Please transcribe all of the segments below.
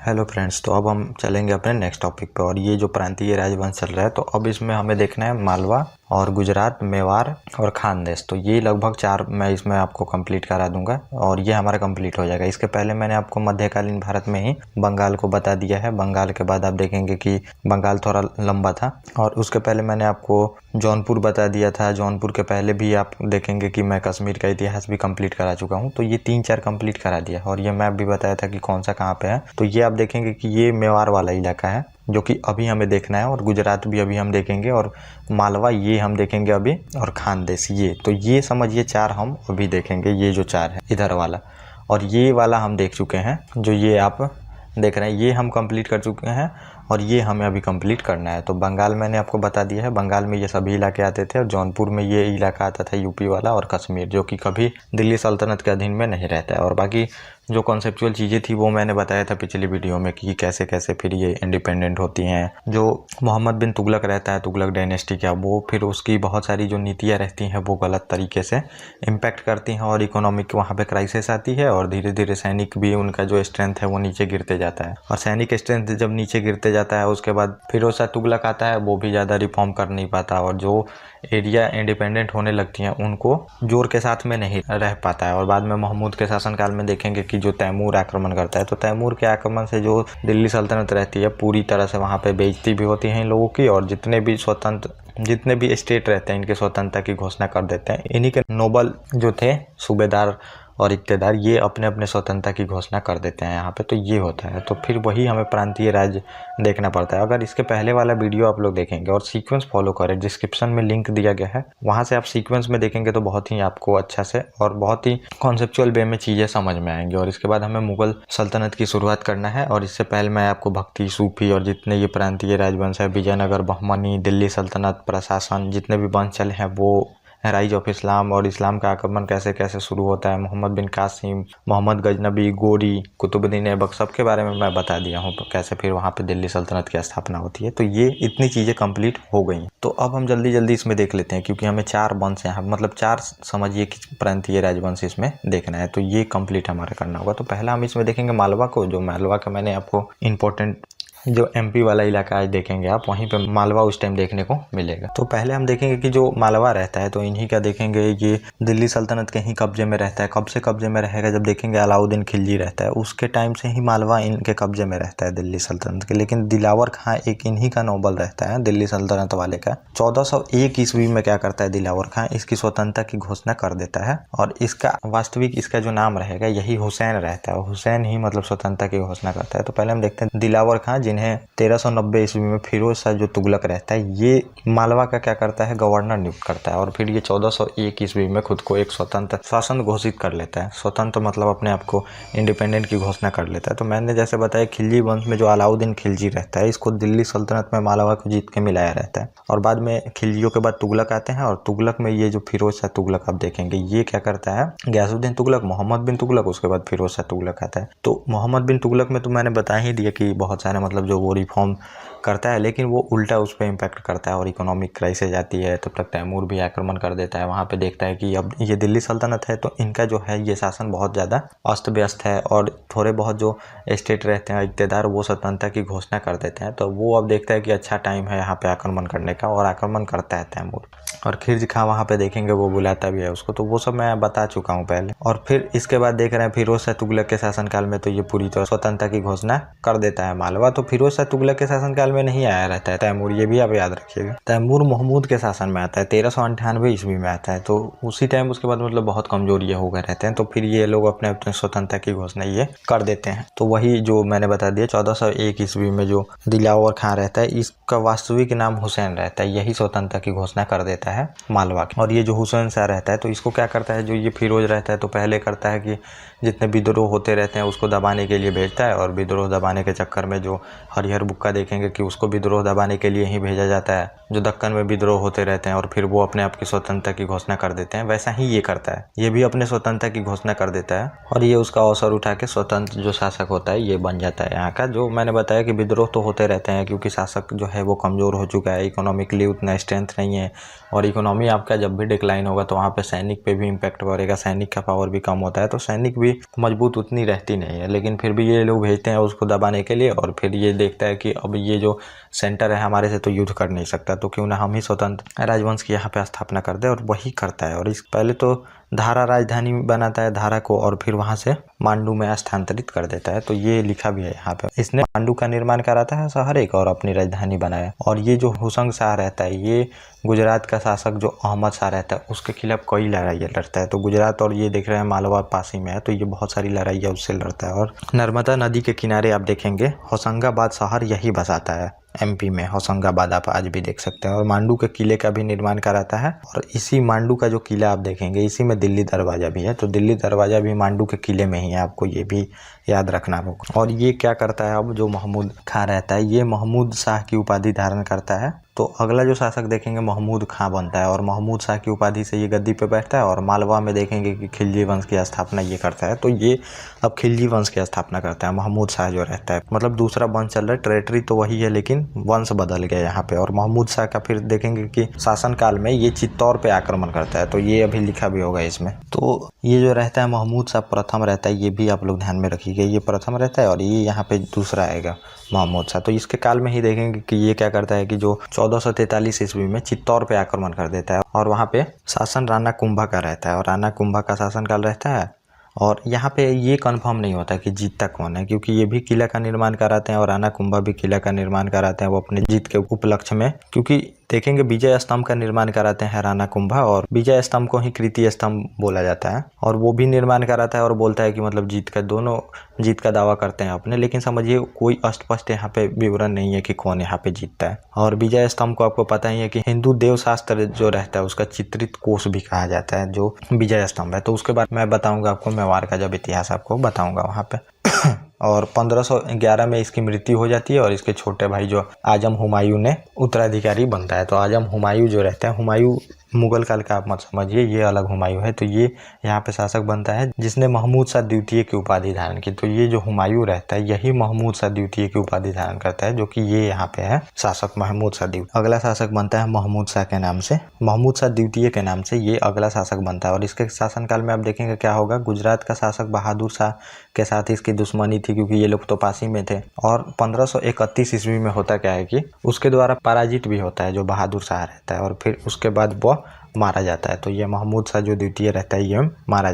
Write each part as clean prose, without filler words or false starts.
Hello friends, तो अब हम चलेंगे अपने नेक्स्ट टॉपिक पे। और ये जो प्रांतीय राजवंश चल रहा है, तो अब इसमें हमें देखना है मालवा और गुजरात, मेवाड़ और खानदेश। तो ये लगभग 4 मैं इसमें आपको कंप्लीट करा दूंगा और ये हमारा कंप्लीट हो जाएगा। इसके पहले मैंने आपको मध्यकालीन भारत में ही बंगाल को बता दिया है। बंगाल के बाद आप देखेंगे कि बंगाल थोड़ा लंबा था। और उसके पहले मैंने आपको जौनपुर बता दिया था। जौनपुर के पहले भी आप देखेंगे कि मैं कश्मीर का इतिहास भी कंप्लीट करा चुका हूँ। तो ये 3-4 कंप्लीट करा दिया और ये मैप भी बताया था कि कौन सा कहाँ पे है। तो ये आप देखेंगे कि ये मेवाड़ वाला इलाका है जो कि अभी हमें देखना है, और गुजरात भी अभी हम देखेंगे, और मालवा ये हम देखेंगे अभी, और खानदेश ये। तो ये समझिए 4 हम अभी देखेंगे, ये जो 4 है इधर वाला। और ये वाला हम देख चुके हैं, जो ये आप देख रहे हैं ये हम कंप्लीट कर चुके हैं, और ये हमें अभी कंप्लीट करना है। तो बंगाल मैंने आपको बता दिया है, बंगाल में ये सभी इलाके आते थे, और जौनपुर में ये इलाका आता था यूपी वाला, और कश्मीर जो कि कभी दिल्ली सल्तनत के अधीन में नहीं रहता है। और बाकी जो कॉन्सेप्चुअल चीज़ें थी वो मैंने बताया था पिछली वीडियो में कि कैसे कैसे फिर ये इंडिपेंडेंट होती हैं। जो मोहम्मद बिन तुगलक रहता है, तुगलक डायनेस्टी का, वो फिर उसकी बहुत सारी जो नीतियाँ रहती हैं वो गलत तरीके से इम्पैक्ट करती हैं, और इकोनॉमिक वहाँ पे क्राइसिस आती है, और धीरे धीरे सैनिक भी उनका जो स्ट्रेंथ है वो नीचे गिरते जाता है। और सैनिक स्ट्रेंथ जब नीचे गिरते जाता है, उसके बाद फिरोज शाह तुगलक आता है, वो भी ज़्यादा रिफॉर्म कर नहीं पाता, और जो एरिया इंडिपेंडेंट होने लगती हैं उनको जोर के साथ में नहीं रह पाता है। और बाद में महमूद के शासनकाल में देखेंगे कि जो तैमूर आक्रमण करता है, तो तैमूर के आक्रमण से जो दिल्ली सल्तनत रहती है पूरी तरह से वहाँ पे बेइज्जती भी होती है इन लोगों की, और जितने भी स्टेट रहते हैं इनके स्वतंत्रता की घोषणा कर देते हैं। इन्हीं के नोबल जो थे सूबेदार और इक़्तेदार, ये अपने अपने स्वतंत्रता की घोषणा कर देते हैं यहाँ पे। तो ये होता है, तो फिर वही हमें प्रांतीय राज्य देखना पड़ता है। अगर इसके पहले वाला वीडियो आप लोग देखेंगे और सीक्वेंस फॉलो करें, डिस्क्रिप्शन में लिंक दिया गया है, वहाँ से आप सीक्वेंस में देखेंगे तो बहुत ही आपको अच्छा से और बहुत ही कॉन्सेप्चुअल वे में चीज़ें समझ में आएंगी। और इसके बाद हमें मुगल सल्तनत की शुरुआत करना है, और इससे पहले मैं आपको भक्ति, सूफी और जितने ये प्रांतीय राजवंश है, विजयनगर, बहमनी, दिल्ली सल्तनत, प्रशासन, जितने भी वंश चले हैं, वो राइज ऑफ इस्लाम और इस्लाम का आक्रमण कैसे कैसे शुरू होता है, मोहम्मद बिन कासिम, मोहम्मद गजनबी, गोरी, कुतुबुद्दीन ऐबक, सबके बारे में मैं बता दिया हूँ, तो कैसे फिर वहाँ पे दिल्ली सल्तनत की स्थापना होती है। तो ये इतनी चीज़ें कंप्लीट हो गई। तो अब हम जल्दी जल्दी इसमें देख लेते हैं, क्योंकि हमें 4 वंश हैं, मतलब 4 समझिए कि प्रांतीय राजवंश इसमें देखना है, तो ये कंप्लीट हमारा करना होगा। तो पहला हम इसमें देखेंगे मालवा को। जो मालवा का मैंने आपको इंपॉर्टेंट जो एमपी वाला इलाका आज देखेंगे आप, वहीं पे मालवा उस टाइम देखने को मिलेगा। तो पहले हम देखेंगे कि जो मालवा रहता है, तो इन्हीं का देखेंगे, ये दिल्ली सल्तनत के ही कब्जे में रहता है। कब से कब्जे में रहेगा, जब देखेंगे अलाउद्दीन खिलजी रहता है, उसके टाइम से ही मालवा इनके कब्जे में रहता है दिल्ली सल्तनत के। लेकिन दिलावर खां एक इन्हीं का नोबल रहता है दिल्ली सल्तनत वाले का। 1401 ईस्वी में क्या करता है दिलावर खां, इसकी स्वतंत्रता की घोषणा कर देता है, और इसका वास्तविक इसका जो नाम रहेगा यही हुसैन रहता है। हुसैन ही मतलब स्वतंत्रता की घोषणा करता है। तो पहले हम देखते हैं दिलावर खां, जिन्हें 1390 ईस्वी में फिरोज शाह जो तुगलक रहता है, ये मालवा का क्या करता है, गवर्नर नियुक्त करता है, और फिर ये 1401 ईस्वी में खुद को एक स्वतंत्र शासन घोषित कर लेता है। स्वतंत्र मतलब अपने आप को इंडिपेंडेंट की घोषणा कर लेता है। तो मैंने जैसे बताया, खिलजी वंश में जो अलाउद्दीन खिलजी रहता है, इसको दिल्ली सल्तनत में मालवा को जीत के मिलाया रहता है। और बाद में खिलजियों के बाद तुगलक आते हैं, और तुगलक में ये जो फिरोज शाह तुगलक आप देखेंगे, ये क्या करता है, गयासुद्दीन तुगलक, मोहम्मद बिन तुगलक, उसके बाद फिरोज शाह तुगलक आता है। तो मोहम्मद बिन तुगलक में तो मैंने बता ही दिया कि बहुत सारे मतलब जो वो रिफॉर्म करता है, लेकिन वो उल्टा उस पर इम्पैक्ट करता है, और इकोनॉमिक क्राइसिस आती है। तब तक तैमूर भी आक्रमण कर देता है, वहाँ पे देखता है कि अब ये दिल्ली सल्तनत है, तो इनका जो है ये शासन बहुत ज़्यादा अस्त व्यस्त है, और थोड़े बहुत जो स्टेट रहते हैं इक़्तेदार, वो स्वतंत्रता की घोषणा कर देते हैं। तो वो अब देखता है कि अच्छा टाइम है यहाँ पे आक्रमण करने का, और आक्रमण करता है तैमूर। और खिलजी खां वहाँ पे देखेंगे वो बुलाता भी है उसको, तो वो सब मैं बता चुका हूँ पहले। और फिर इसके बाद देख रहे हैं फिरोज शाह तुगलक के शासनकाल में, तो ये पूरी तरह स्वतंत्रता की घोषणा कर देता है मालवा। तो फिरोज शाह तुगलक के शासनकाल में नहीं आया रहता है तैमूर, ये भी आप याद रखिएगा। तैमूर महमूद के शासन में आता है, 1398 ईस्वी में आता है। तो उसी टाइम उसके बाद मतलब बहुत कमजोर ये हो गए रहते हैं, तो फिर ये लोग अपने अपने स्वतंत्रता की घोषणा ये कर देते हैं। तो वही जो मैंने बता दिया, 1401 ईस्वी में जो दिलावर खां रहता है, इसका वास्तविक नाम हुसैन रहता है, यही स्वतंत्रता की घोषणा कर देता है मालवा की। और ये जो हुसैन शाह रहता है, तो इसको क्या करता है, जो ये फिरोज रहता है, तो पहले करता है कि जितने विद्रोह होते रहते हैं उसको दबाने के लिए भेजता है, और विद्रोह दबाने के चक्कर में जो हरिहर बुक्का देखेंगे कि उसको विद्रोह दबाने के लिए ही भेजा जाता है। जो दक्कन में विद्रोह होते रहते हैं और फिर वो अपने आप की स्वतंत्रता की घोषणा कर देते हैं, वैसा ही ये करता है। ये भी अपने स्वतंत्रता की घोषणा कर देता है और ये उसका अवसर उठा के स्वतंत्र जो शासक होता है ये बन जाता है यहाँ का। जो मैंने बताया कि विद्रोह तो होते रहते हैं क्योंकि शासक जो है वो कमज़ोर हो चुका है, इकोनॉमिकली उतना स्ट्रेंथ नहीं है, और इकोनॉमी आपका जब भी डिक्लाइन होगा तो वहाँ पे सैनिक पे भी इम्पैक्ट पड़ेगा, सैनिक का पावर भी कम होता है, तो सैनिक भी मजबूत उतनी रहती नहीं है। लेकिन फिर भी ये लोग भेजते हैं उसको दबाने के लिए, और फिर ये देखता है कि अब ये जो सेंटर है हमारे से तो युद्ध कर नहीं सकता, तो क्यों ना हम ही स्वतंत्र राजवंश की यहाँ पे स्थापना कर दे, और वही करता है। और इस पहले तो धारा राजधानी बनाता है धारा को, और फिर वहाँ से मांडू में स्थानांतरित कर देता है। तो ये लिखा भी है यहाँ पे, इसने मांडू का निर्माण कराता है शहर एक और अपनी राजधानी बनाया। और ये जो हुसंग शाह रहता है, ये गुजरात का शासक जो अहमद शाह रहता है उसके खिलाफ कई लड़ाइयाँ लड़ता है। तो गुजरात और ये देख रहे हैं मालवा पास ही में है, तो ये बहुत सारी लड़ाइयाँ उससे लड़ता है। और नर्मदा नदी के किनारे आप देखेंगे होशंगाबाद शहर यही बसाता है, एमपी में होशंगाबाद आप आज भी देख सकते हैं। और मांडू के किले का भी निर्माण कराता है, और इसी मांडू का जो किला आप देखेंगे इसी में दिल्ली दरवाजा भी है, तो दिल्ली दरवाजा भी मांडू के किले में ही है, आपको ये भी याद रखना होगा। और ये क्या करता है, अब जो महमूद खां रहता है ये महमूद शाह की उपाधि धारण करता है। तो अगला जो शासक देखेंगे महमूद खां बनता है, और महमूद शाह की उपाधि से ये गद्दी पे बैठता है। और मालवा में देखेंगे कि खिलजी वंश की स्थापना ये करता है, तो ये अब खिलजी वंश की स्थापना करता है महमूद शाह जो रहता है। मतलब दूसरा वंश चल रहा है, टेरिटरी तो वही है लेकिन वंश बदल गया यहाँ पे। और महमूद शाह का फिर देखेंगे कि शासनकाल में ये चित्तौड़ पे आक्रमण करता है, तो ये अभी लिखा भी होगा इसमें। तो ये जो रहता है महमूद शाह प्रथम रहता है, ये भी आप लोग ध्यान में रखिएगा, ये प्रथम रहता है और ये यहाँ पे दूसरा आएगा महमूद शाह। तो इसके काल में ही देखेंगे कि ये क्या करता है कि जो 1443 ईस्वी में चित्तौड़ पे आक्रमण कर देता है, और वहाँ पे शासन राणा कुंभा का रहता है, और राणा कुंभा का शासनकाल रहता है। और यहाँ पे ये कंफर्म नहीं होता कि जीतता कौन है, क्योंकि ये भी किला का निर्माण कराते हैं और राणा कुंभा भी किला का निर्माण कराते हैं वो अपने जीत के उपलक्ष्य में। क्योंकि देखेंगे विजय स्तंभ का निर्माण कराते हैं राणा कुंभा, और विजय स्तंभ को ही कृति स्तंभ बोला जाता है। और वो भी निर्माण कराता है और बोलता है कि मतलब जीत का दावा करते हैं अपने। लेकिन समझिए कोई स्पष्ट यहाँ पे विवरण नहीं है कि कौन यहाँ पे जीतता है। और विजय स्तंभ को आपको पता ही है कि हिंदू देव शास्त्र जो रहता है उसका चित्रित कोष भी कहा जाता है जो विजय स्तंभ है। तो उसके बाद मैं बताऊंगा आपको मेवाड़ का जब इतिहास आपको बताऊंगा वहाँ पे। और 1511 में इसकी मृत्यु हो जाती है, और इसके छोटे भाई जो आजम हुमायूं ने उत्तराधिकारी बनता है। तो आजम हुमायूं जो रहता है, हुमायूं मुगल काल का आप मत समझिए, ये अलग हुमायूं है। तो ये यहाँ पे शासक बनता है जिसने महमूद शाह द्वितीय की उपाधि धारण की। तो ये जो हुमायूं रहता है यही महमूद शाह द्वितीय की उपाधि धारण करता है, जो कि ये यहाँ पे है शासक महमूद शाह द्वितीय। अगला शासक बनता है महमूद शाह के नाम से, महमूद शाह द्वितीय के नाम से ये अगला शासक बनता है। और इसके शासनकाल में आप देखेंगे क्या होगा, गुजरात का शासक बहादुर शाह के साथ इसकी दुश्मनी थी क्योंकि ये लोग तो पास ही में थे। और 1531 ईस्वी में होता क्या है कि उसके द्वारा पराजित भी होता है जो बहादुर शाह रहता है, और फिर उसके बाद वो मारा जाता है। तो ये महमूद शाह जो द्वितीय रहता है ये मारा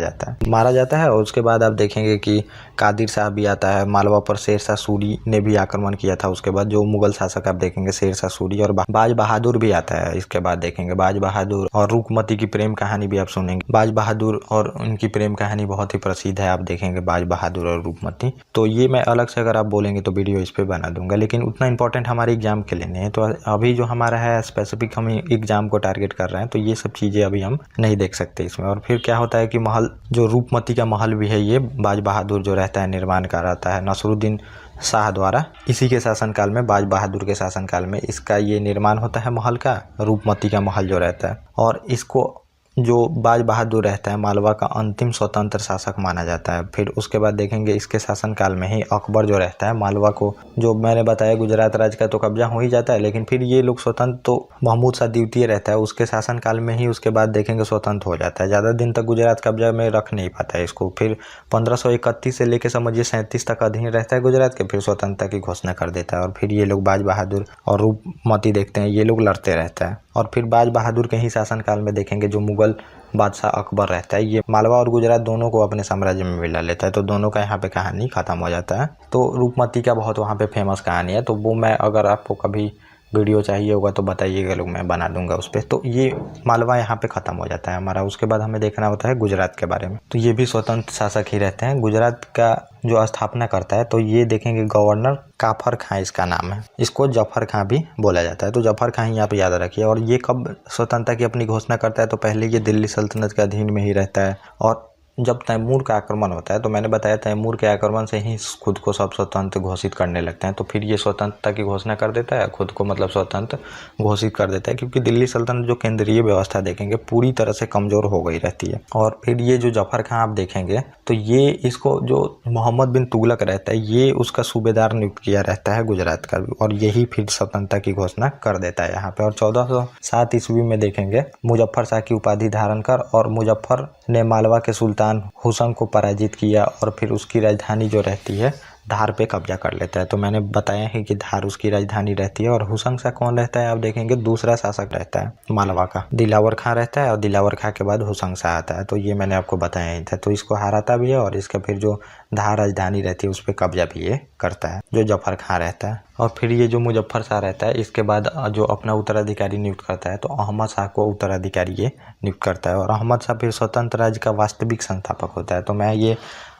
जाता है। और उसके बाद आप देखेंगे कि कादिर शाह भी आता है, मालवा पर शेर शाह सूरी ने भी आक्रमण किया था। उसके बाद जो मुगल शासक आप देखेंगे शेर शाह सूरी, और बाज बहादुर भी आता है। इसके बाद देखेंगे बाज बहादुर और रूपमती की प्रेम कहानी भी आप सुनेंगे। बाज बहादुर और उनकी प्रेम कहानी बहुत ही प्रसिद्ध है, आप देखेंगे बाज बहादुर और रूपमती। तो ये मैं अलग से अगर आप बोलेंगे तो वीडियो इस पर बना दूंगा, लेकिन उतना इंपॉर्टेंट हमारे एग्जाम के लिए नहीं है। तो अभी जो हमारा है स्पेसिफिक हम एग्जाम को टारगेट कर रहे हैं, तो ये सब चीज़ें अभी हम नहीं देख सकते इसमें। और फिर क्या होता है कि महल जो रूपमती का महल भी है ये बाज बहादुर जो रहता है निर्माण कराता है नसरुद्दीन शाह द्वारा। इसी के शासनकाल में, बाज बहादुर के शासनकाल में इसका ये निर्माण होता है महल का, रूपमती का महल जो रहता है। और इसको जो बाज बहादुर रहता है मालवा का अंतिम स्वतंत्र शासक माना जाता है। फिर उसके बाद देखेंगे इसके शासनकाल में ही अकबर जो रहता है मालवा को, जो मैंने बताया गुजरात राज्य का तो कब्जा हो ही जाता है, लेकिन फिर ये लोग स्वतंत्र तो महमूद शाह द्वितीय रहता है उसके शासनकाल में ही, उसके बाद देखेंगे स्वतंत्र हो जाता है। ज़्यादा दिन तक गुजरात कब्जा में रख नहीं पाता है इसको। फिर 1531 से लेकर समझिए 37 तक अधीन रहता है गुजरात के, फिर स्वतंत्रता की घोषणा कर देता है। और फिर ये लोग बाज बहादुर और रूपमती देखते हैं ये लोग लड़ते रहता है। और फिर बाज बहादुर के ही शासनकाल में देखेंगे जो मुगल बादशाह अकबर रहता है ये मालवा और गुजरात दोनों को अपने साम्राज्य में मिला लेता है। तो दोनों का यहाँ पे कहानी खत्म हो जाता है। तो रूपमती का बहुत वहाँ पे फेमस कहानी है, तो वो मैं अगर आपको कभी वीडियो चाहिए होगा तो बताइएगा, लोग मैं बना दूंगा उस पर। तो ये मालवा यहाँ पे ख़त्म हो जाता है हमारा। उसके बाद हमें देखना होता है गुजरात के बारे में। तो ये भी स्वतंत्र शासक ही रहते हैं। गुजरात का जो स्थापना करता है तो ये देखेंगे गवर्नर काफर खां इसका नाम है, इसको जफर खां भी बोला जाता है। तो जफर खां ही आप याद रखिए। और ये कब स्वतंत्रता की अपनी घोषणा करता है, तो पहले ये दिल्ली सल्तनत के अधीन में ही रहता है। और जब तैमूर का आक्रमण होता है तो मैंने बताया तैमूर के आक्रमण से ही खुद को सब स्वतंत्र घोषित करने लगते हैं। तो फिर ये स्वतंत्रता की घोषणा कर देता है, खुद को मतलब स्वतंत्र घोषित कर देता है, क्योंकि दिल्ली सल्तनत जो केंद्रीय व्यवस्था देखेंगे पूरी तरह से कमज़ोर हो गई रहती है। और फिर ये जो जफर खां आप देखेंगे तो ये इसको जो मोहम्मद बिन तुगलक रहता है ये उसका सूबेदार नियुक्त किया रहता है गुजरात का, और यही फिर स्वतंत्रता की घोषणा कर देता है यहाँ पे। और 1407 ईस्वी में देखेंगे मुजफ्फर शाह की उपाधि धारण कर और मुजफ्फर ने मालवा के सुल्तान हुसैन को पराजित किया और फिर उसकी राजधानी जो रहती है धार पे कब्जा कर लेता है। तो मैंने बताया है कि धार उसकी राजधानी रहती है। और हुसैन शाह कौन रहता है आप देखेंगे, दूसरा शासक रहता है मालवा का, दिलावर खां रहता है और दिलावर खां के बाद हुसैन शाह आता है। तो ये मैंने आपको बताया ही था। तो इसको हराता भी है और इसका फिर जो धार राजधानी रहती है उस पर कब्जा भी ये करता है जो जफर खां रहता है। और फिर ये जो मुजफ्फर शाह रहता है इसके बाद जो अपना उत्तराधिकारी नियुक्त करता है तो अहमद शाह को उत्तराधिकारी ये नियुक्त करता है। और अहमद शाह फिर स्वतंत्र राज्य का वास्तविक संस्थापक होता है। तो मैं ये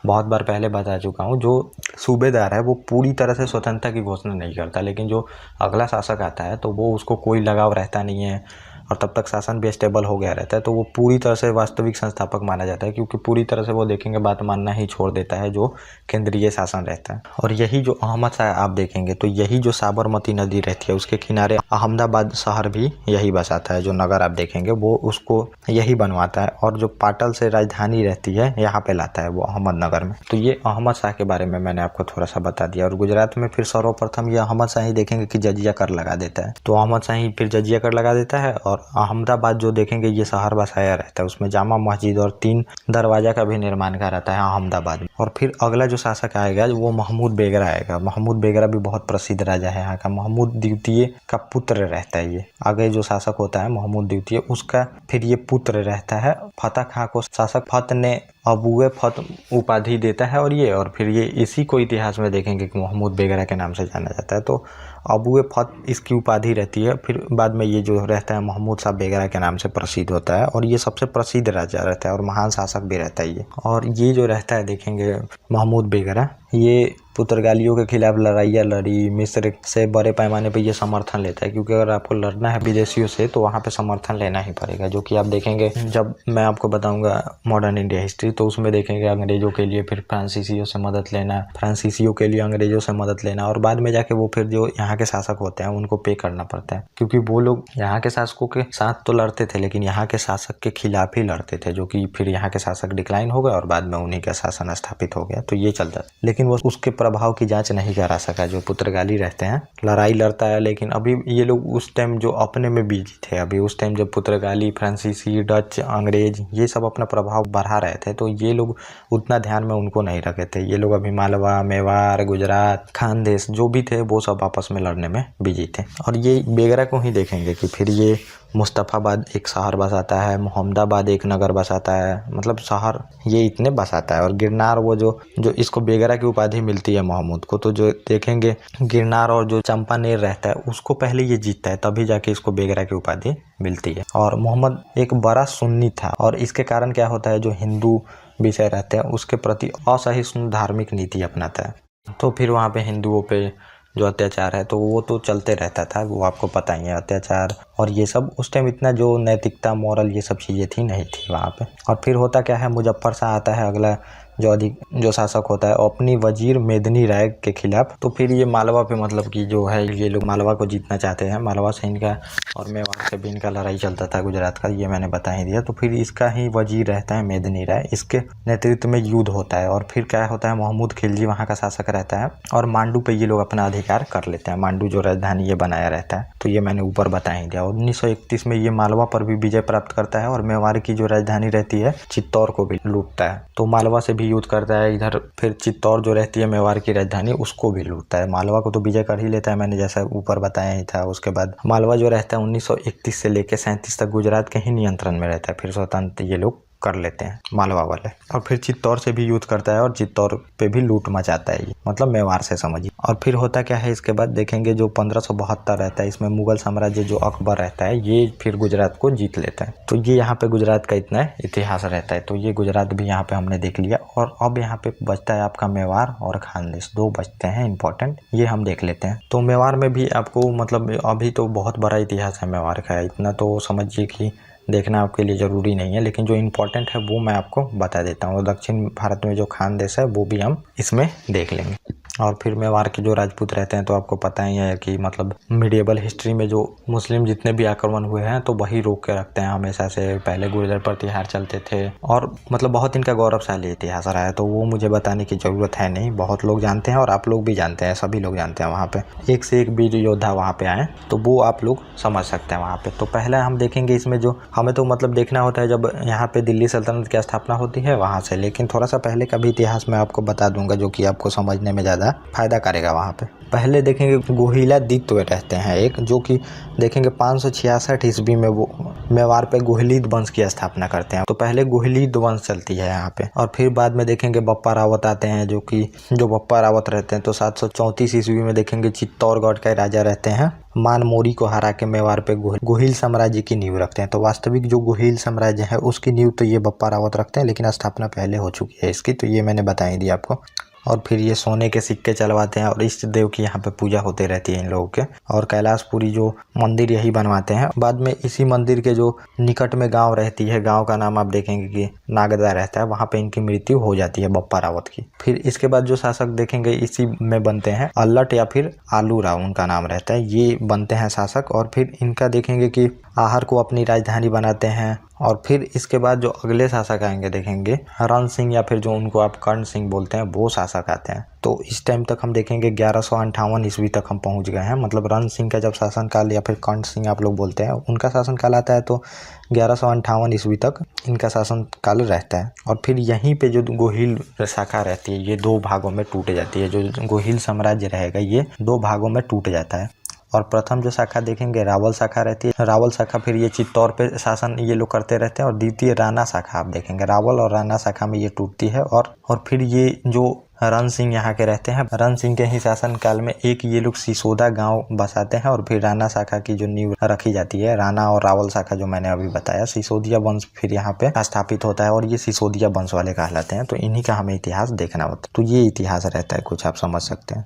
बहुत बार पहले बता चुका हूँ, जो सूबेदार है वो पूरी तरह से स्वतंत्रता की घोषणा नहीं करता, लेकिन जो अगला शासक आता है तो वो उसको कोई लगाव रहता नहीं है और तब तक शासन भी स्टेबल हो गया रहता है। तो वो पूरी तरह से वास्तविक संस्थापक माना जाता है, क्योंकि पूरी तरह से वो देखेंगे बात मानना ही छोड़ देता है जो केंद्रीय शासन रहता है। और यही जो अहमद शाह आप देखेंगे तो यही जो साबरमती नदी रहती है उसके किनारे अहमदाबाद शहर भी यही बसाता है। जो नगर आप देखेंगे वो उसको यही बनवाता है और जो पाटल से राजधानी रहती है यहाँ पे लाता है वो अहमदनगर में। तो ये अहमद शाह के बारे में मैंने आपको थोड़ा सा बता दिया। और गुजरात में फिर सर्वप्रथम ये अहमद शाह ही देखेंगे कि जजिया कर लगा देता है। तो अहमद शाह ही फिर जजिया कर लगा देता है। और अहमदाबाद जो देखेंगे ये शहर बसाया रहता है, उसमें जामा मस्जिद और 3 दरवाजा का भी निर्माण का रहता है अहमदाबाद में। और फिर अगला जो शासक आएगा वो महमूद बेगरा आएगा। महमूद बेगरा भी बहुत प्रसिद्ध राजा है यहाँ का, महमूद द्वितीय का पुत्र रहता है ये। आगे जो शासक होता है महमूद द्वितीय उसका फिर ये पुत्र रहता है। फतेह खां को शासक फत ने अबुए फत उपाधि देता है और फिर ये इसी को इतिहास में देखेंगे कि महमूद बेगरा के नाम से जाना जाता है। तो अबुए फत इसकी उपाधि रहती है। फिर बाद में ये जो रहता है महमूद शाह बेगरा के नाम से प्रसिद्ध होता है और ये सबसे प्रसिद्ध राजा रहता है और महान शासक भी रहता है ये। और ये जो रहता है देखेंगे महमूद बेगरा ये पुर्तगालियों के खिलाफ लड़ाइयाँ लड़ी, मिस्र से बड़े पैमाने पे ये समर्थन लेता है, क्योंकि अगर आपको लड़ना है विदेशियों से तो वहाँ पे समर्थन लेना ही पड़ेगा। जो कि आप देखेंगे जब मैं आपको बताऊंगा मॉडर्न इंडिया हिस्ट्री तो उसमें देखेंगे अंग्रेजों के लिए फिर फ्रांसीसियों से मदद लेना, फ्रांसीसियों के लिए अंग्रेजों से मदद लेना, और बाद में जाके वो फिर जो यहाँ के शासक होते हैं उनको पे करना पड़ता है, क्योंकि वो लोग यहाँ के शासकों के साथ तो लड़ते थे लेकिन यहाँ के शासक के खिलाफ ही लड़ते थे, जो कि फिर यहाँ के शासक डिक्लाइन हो गए और बाद में उन्हीं का शासन स्थापित हो गया। तो ये चलता, लेकिन वो उसके प्रभाव की जांच नहीं करा सका जो पुर्तगाली रहते हैं। लड़ाई लड़ता है लेकिन अभी ये लोग उस टाइम जो अपने में बिजी थे, अभी उस टाइम जब पुर्तगाली, फ्रांसीसी, डच, अंग्रेज ये सब अपना प्रभाव बढ़ा रहे थे तो ये लोग उतना ध्यान में उनको नहीं रखे थे। ये लोग अभी मालवा, मेवाड़, गुजरात, खानदेश जो भी थे वो सब आपस में लड़ने में बिजी थे। और ये बेगरा को ही देखेंगे कि फिर ये मुस्तफ़ाबाद एक शहर बसाता है, मोहम्मदाबाद एक नगर बसाता है, मतलब शहर ये इतने बसाता है। और गिरनार वो जो इसको बेगरा की उपाधि मिलती है महमूद को, तो जो देखेंगे गिरनार और जो चंपानेर रहता है उसको पहले ये जीतता है तभी जाके इसको बेगरा की उपाधि मिलती है। और मोहम्मद एक बड़ा सुन्नी था और इसके कारण क्या होता है जो हिंदू विषय रहते हैं उसके प्रति असहिष्णु धार्मिक नीति अपनाता है। तो फिर वहाँ पे हिंदुओं पे जो अत्याचार है तो वो तो चलते रहता था, वो आपको पता ही है, अत्याचार और ये सब। उस टाइम इतना जो नैतिकता, मॉरल ये सब चीज़ें थी नहीं थी वहाँ पे। और फिर होता क्या है, मुजफ्फर शाह आता है अगला जो शासक होता है अपनी वजीर मेदिनी राय के खिलाफ। तो फिर ये मालवा पे मतलब कि जो है ये लोग मालवा को जीतना चाहते हैं, मालवा से इनका और मेवाड़ से भी इनका लड़ाई चलता था गुजरात का, ये मैंने बता ही दिया। तो फिर इसका ही वजीर रहता है मेदिनी राय, इसके नेतृत्व में युद्ध होता है। और फिर क्या होता है, महमूद खिलजी वहाँ का शासक रहता है और मांडू पे ये लोग अपना अधिकार कर लेते हैं। मांडू जो राजधानी ये बनाया रहता है, तो ये मैंने ऊपर बता ही दिया। 1931 में ये मालवा पर भी विजय प्राप्त करता है और मेवाड़ की जो राजधानी रहती है चित्तौड़ को भी लूटता है। तो मालवा से भी युद्ध करता है, इधर फिर चित्तौड़ जो रहती है मेवाड़ की राजधानी उसको भी लूटता है। मालवा को तो विजय कर ही लेता है, मैंने जैसा ऊपर बताया ही था। उसके बाद मालवा जो रहता है 1931 से लेकर 37 तक गुजरात के ही नियंत्रण में रहता है। फिर स्वतंत्र ये लोग कर लेते हैं मालवा वाले। और फिर चित्तौड़ से भी युद्ध करता है और चित्तौड़ पे भी लूट मचाता है ये, मतलब मेवाड़ से समझिए। और फिर होता क्या है, इसके बाद देखेंगे जो 1572 रहता है, इसमें मुगल साम्राज्य जो अकबर रहता है ये फिर गुजरात को जीत लेता है। तो ये यहाँ पे गुजरात का इतना इतिहास रहता है। तो ये गुजरात भी यहाँ पे हमने देख लिया। और अब यहाँ पे बचता है आपका मेवाड़ और खानदेश, 2 बचते हैं इंपॉर्टेंट, ये हम देख लेते हैं। तो मेवाड़ में भी आपको मतलब अभी तो बहुत बड़ा इतिहास है मेवाड़ का, इतना तो समझिए कि देखना आपके लिए ज़रूरी नहीं है, लेकिन जो इम्पोर्टेंट है वो मैं आपको बता देता हूँ। दक्षिण भारत में जो खानदेश है वो भी हम इसमें देख लेंगे। और फिर मेवाड़ के जो राजपूत रहते हैं तो आपको पता ही है कि मतलब मिडिएबल हिस्ट्री में जो मुस्लिम जितने भी आक्रमण हुए हैं तो वही रोक के रखते हैं हमेशा से। पहले गुर्जर प्रतिहार चलते थे और मतलब बहुत इनका गौरवशाली इतिहास रहा है, तो वो मुझे बताने की ज़रूरत है नहीं, बहुत लोग जानते हैं और आप लोग भी जानते हैं, सभी लोग जानते हैं। वहाँ पे एक से एक वीर योद्धा वहाँ पे आए तो वो आप लोग समझ सकते हैं वहाँ पे। तो पहला हम देखेंगे इसमें जो हमें तो मतलब देखना होता है जब यहाँ पे दिल्ली सल्तनत की स्थापना होती है वहाँ से, लेकिन थोड़ा सा पहले का भी इतिहास मैं आपको बता दूंगा जो कि आपको समझने में ज़्यादा फायदा करेगा। वहाँ पे पहले देखेंगे गोहिलादित्य रहते हैं एक, जो कि देखेंगे 566 ईस्वी में वो मेवाड़ पे गोहिलीद वंश की स्थापना करते हैं। तो पहले गोहिलीद वंश चलती है यहाँ पे, और फिर बाद में देखेंगे बप्पा रावत आते हैं जो बप्पा रावत रहते हैं। तो 734 ईस्वी में देखेंगे चित्तौड़गढ़ के राजा रहते हैं मान मोरी को हरा के मेवाड़ पे गोहिल साम्राज्य की नींव रखते हैं। तो वास्तविक जो गोहिल साम्राज्य है उसकी नींव तो ये बप्पा रावत रखते हैं, लेकिन स्थापना पहले हो चुकी है इसकी, तो ये मैंने बता ही दिया आपको। और फिर ये सोने के सिक्के चलवाते हैं और इष्ट देव की यहाँ पे पूजा होती रहती है इन लोगों के, और कैलाशपुरी जो मंदिर यही बनवाते हैं। बाद में इसी मंदिर के जो निकट में गांव रहती है, गांव का नाम आप देखेंगे कि नागदा रहता है, वहाँ पे इनकी मृत्यु हो जाती है बप्पा रावत की। फिर इसके बाद जो शासक देखेंगे इसी में बनते हैं अल्लट या फिर आलू राव उनका नाम रहता है, ये बनते हैं शासक। और फिर इनका देखेंगे कि आहार को अपनी राजधानी बनाते हैं। और फिर इसके बाद जो अगले शासक आएंगे देखेंगे रण सिंह या फिर जो उनको आप कर्ण सिंह बोलते हैं वो शासक आते हैं। तो इस टाइम तक हम देखेंगे 1158 ईस्वी तक हम पहुंच गए हैं। मतलब रण सिंह का जब शासनकाल या फिर कर्ण सिंह आप लोग बोलते हैं उनका शासनकाल आता है तो 1158 ईस्वी तक इनका शासनकाल रहता है। और फिर यहीं पे जो गोहिल शाखा रहती है ये दो भागों में टूट जाती है। जो गोहिल साम्राज्य रहेगा ये दो भागों में टूट जाता है। और प्रथम जो शाखा देखेंगे रावल शाखा रहती है। रावल शाखा फिर ये चित्तौड़ पे शासन ये लोग करते रहते हैं। और द्वितीय राणा शाखा आप देखेंगे रावल और राणा शाखा में ये टूटती है। और फिर ये जो रण सिंह यहाँ के रहते हैं, रण सिंह के ही शासन काल में एक ये लोग सिसोदा गांव बसाते हैं। और फिर राणा शाखा की जो नींव रखी जाती है, राणा और रावल शाखा जो मैंने अभी बताया, सिसोदिया वंश फिर यहाँ पे स्थापित होता है और ये सिसोदिया वंश वाले कहलाते हैं। तो इन्हीं का हमें इतिहास देखना होता है। तो ये इतिहास रहता है कुछ, आप समझ सकते हैं।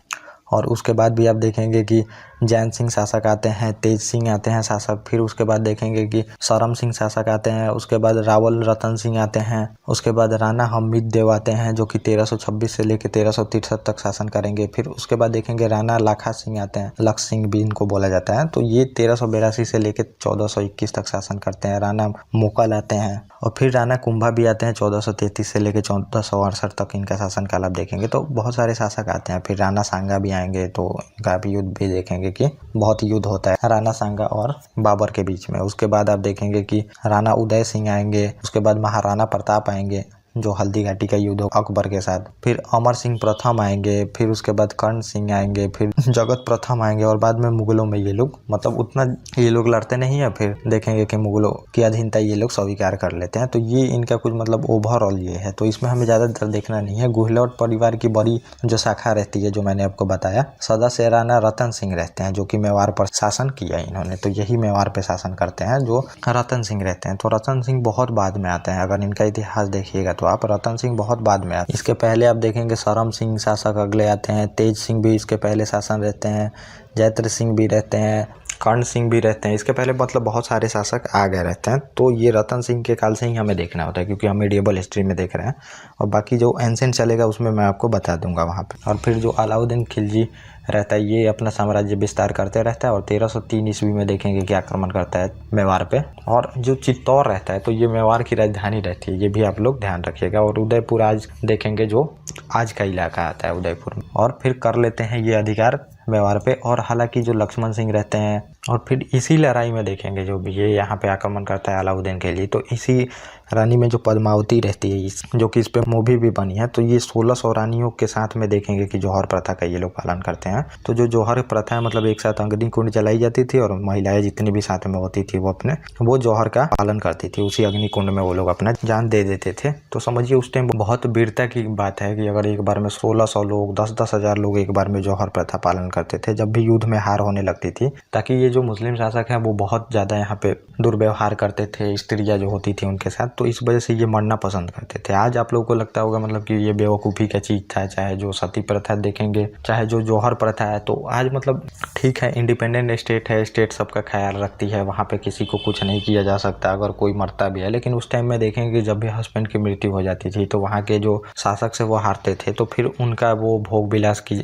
और उसके बाद भी आप देखेंगे कि जैन सिंह शासक आते हैं, तेज सिंह आते हैं शासक। फिर उसके बाद देखेंगे कि सरम सिंह शासक आते हैं। उसके बाद रावल रतन सिंह आते हैं। उसके बाद राणा हमीद देव आते हैं जो कि 1326 से लेकर 1363 तक शासन करेंगे। फिर उसके बाद देखेंगे राणा लाखा सिंह आते हैं, लक्ष सिंह भी इनको बोला जाता है। तो ये 1382 से लेकर 1421 तक शासन करते हैं। राणा मोकल आते हैं। और फिर राणा कुंभा भी आते हैं 1433 से लेकर 1468 तक इनका शासनकाल आप देखेंगे। तो बहुत सारे शासक आते हैं। फिर राणा सांगा भी आएंगे तो इनका भी युद्ध भी देखेंगे कि बहुत युद्ध होता है राणा सांगा और बाबर के बीच में। उसके बाद आप देखेंगे कि राणा उदय सिंह आएंगे। उसके बाद महाराणा प्रताप आएंगे जो हल्दी घाटी का युद्ध अकबर के साथ। फिर अमर सिंह प्रथम आएंगे। फिर उसके बाद कर्ण सिंह आएंगे। फिर जगत प्रथम आएंगे। और बाद में मुगलों में ये लोग मतलब उतना ये लोग लड़ते नहीं है। फिर देखेंगे कि मुगलों की अधीनता ये लोग स्वीकार कर लेते हैं। तो ये इनका कुछ मतलब ओवरऑल ये है। तो इसमें हमें ज़्यादातर देखना नहीं है। गुहलोत परिवार की बड़ी जो शाखा रहती है जो मैंने आपको बताया, सदस्य राणा रतन सिंह रहते हैं जो कि मेवाड़ पर शासन किया इन्होंने। तो यही मेवाड़ पे शासन करते हैं जो रतन सिंह रहते हैं। तो रतन सिंह बहुत बाद में आते हैं। अगर इनका इतिहास देखिएगा तो आप रतन सिंह बहुत बाद में आते हैं। इसके पहले आप देखेंगे सरम सिंह शासक अगले आते हैं। तेज सिंह भी इसके पहले शासन रहते हैं। जैत्र सिंह भी रहते हैं। कर्ण सिंह भी रहते हैं। इसके पहले मतलब बहुत सारे शासक आ गए रहते हैं। तो ये रतन सिंह के काल से ही हमें देखना होता है क्योंकि हम मिडिएबल हिस्ट्री में देख रहे हैं। और बाकी जो एंशिएंट चलेगा उसमें मैं आपको बता दूंगा वहाँ पे। और फिर जो अलाउद्दीन खिलजी रहता है ये अपना साम्राज्य विस्तार करते रहता है। और 1303 ईस्वी में देखेंगे कि आक्रमण करता है मेवाड़ पे। और जो चित्तौड़ रहता है तो ये मेवाड़ की राजधानी रहती है, ये भी आप लोग ध्यान रखिएगा। और उदयपुर आज देखेंगे जो आज का इलाका आता है उदयपुर में। और फिर कर लेते हैं ये अधिकार मेवाड़ पे। और हालांकि जो लक्ष्मण सिंह रहते हैं और फिर इसी लड़ाई में देखेंगे जो ये यहाँ पे आक्रमण करता है अलाउद्दीन के लिए, तो इसी रानी में जो पद्मावती रहती है जो कि इस पे मूवी भी बनी है, तो ये 1600 रानियों के साथ में देखेंगे कि जौहर प्रथा का ये लोग पालन करते हैं। तो जो जौहर प्रथा है मतलब एक साथ अग्नि कुंड जलाई जाती थी और महिलाएं जितनी भी साथ में होती थी वो जौहर का पालन करती थी। उसी अग्नि कुंड में वो लोग अपना जान दे देते थे। तो समझिए उस टाइम बहुत वीरता की बात है कि अगर एक बार में 1600 लोग 10-10 हज़ार लोग एक बार में जौहर प्रथा पालन करते थे जब भी युद्ध में हार होने लगती थी, ताकि ये जो मुस्लिम शासक हैं वो बहुत ज़्यादा यहाँ पे दुर्व्यवहार करते थे, स्त्रियाँ जो होती थी उनके साथ, तो इस वजह से ये मरना पसंद करते थे। आज आप लोगों को लगता होगा मतलब कि ये बेवकूफ़ी का चीज़ था, चाहे जो सती प्रथा देखेंगे, चाहे जो जौहर प्रथा है, तो आज मतलब ठीक है, इंडिपेंडेंट स्टेट है, स्टेट सबका ख्याल रखती है, वहाँ पे किसी को कुछ नहीं किया जा सकता अगर कोई मरता भी है। लेकिन उस टाइम में देखेंगे जब भी हस्बैंड की मृत्यु हो जाती थी तो वहाँ के जो शासक से वो हारते थे, तो फिर उनका वो भोग विलास की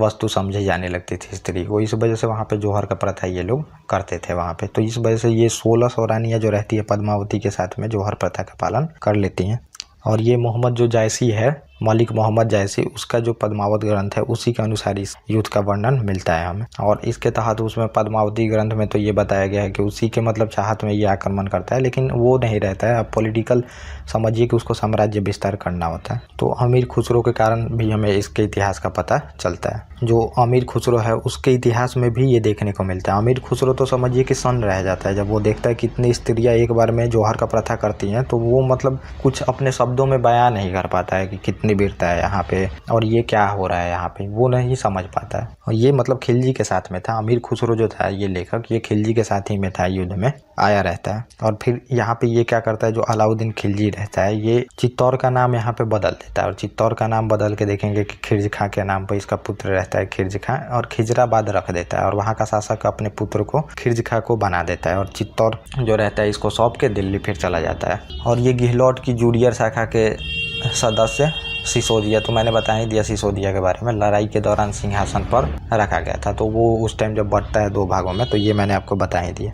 वस्तु समझी जाने लगती थी स्त्री को। इस वजह से वहाँ पे जौहर का प्रथा ये लोग करते थे वहाँ पे। तो इस वजह से ये 1600 रानियाँ जो रहती है पद्मावती के साथ में जौहर प्रथा का पालन कर लेती हैं। और ये मोहम्मद जो जायसी है, मलिक मोहम्मद जायसी, उसका जो पद्मावत ग्रंथ है उसी के अनुसार इस युद्ध का वर्णन मिलता है हमें। और इसके तहत उसमें पद्मावती ग्रंथ में तो ये बताया गया है कि उसी के मतलब चाहत में ये आक्रमण करता है, लेकिन वो नहीं रहता है। अब पॉलिटिकल समझिए कि उसको साम्राज्य विस्तार करना होता है। तो अमीर खुसरो के कारण भी हमें इसके इतिहास का पता चलता है। जो अमीर खुसरो है उसके इतिहास में भी ये देखने को मिलता है। अमीर खुसरो तो समझिए कि सन्न रह जाता है जब वो देखता है कितनी स्त्रियाँ एक बार में जौहर का प्रथा करती हैं, तो वो मतलब कुछ अपने शब्दों में बयान नहीं कर पाता है कि कितनी वीरता है यहाँ पे और ये क्या हो रहा है यहाँ पे, वो नहीं समझ पाता है। और ये मतलब खिलजी के साथ में था। अमीर खुसरो जो था ये लेखक, ये खिलजी के साथ ही में था, युद्ध में आया रहता है। और फिर यहाँ पे ये क्या करता है, जो अलाउद्दीन खिलजी रहता है ये चित्तौड़ का नाम यहाँ पे बदल देता है। और चित्तौड़ का नाम बदल के देखेंगे कि खिर्ज खां के नाम पर इसका पुत्र रहता है खिर्ज खां, और खिजराबाद रख देता है। और वहाँ का शासक अपने पुत्र को खिर्ज खां को बना देता है। और चित्तौड़ जो रहता है इसको सौंप के दिल्ली फिर चला जाता है। और ये गहलोत की जूनियर शाखा के सदस्य सिसोदिया, तो मैंने बता ही दिया सिसोदिया के बारे में, लड़ाई के दौरान सिंहासन पर रखा गया था। तो वो उस टाइम जब बढ़ता है 2 भागों में, तो ये मैंने आपको बता ही दिया।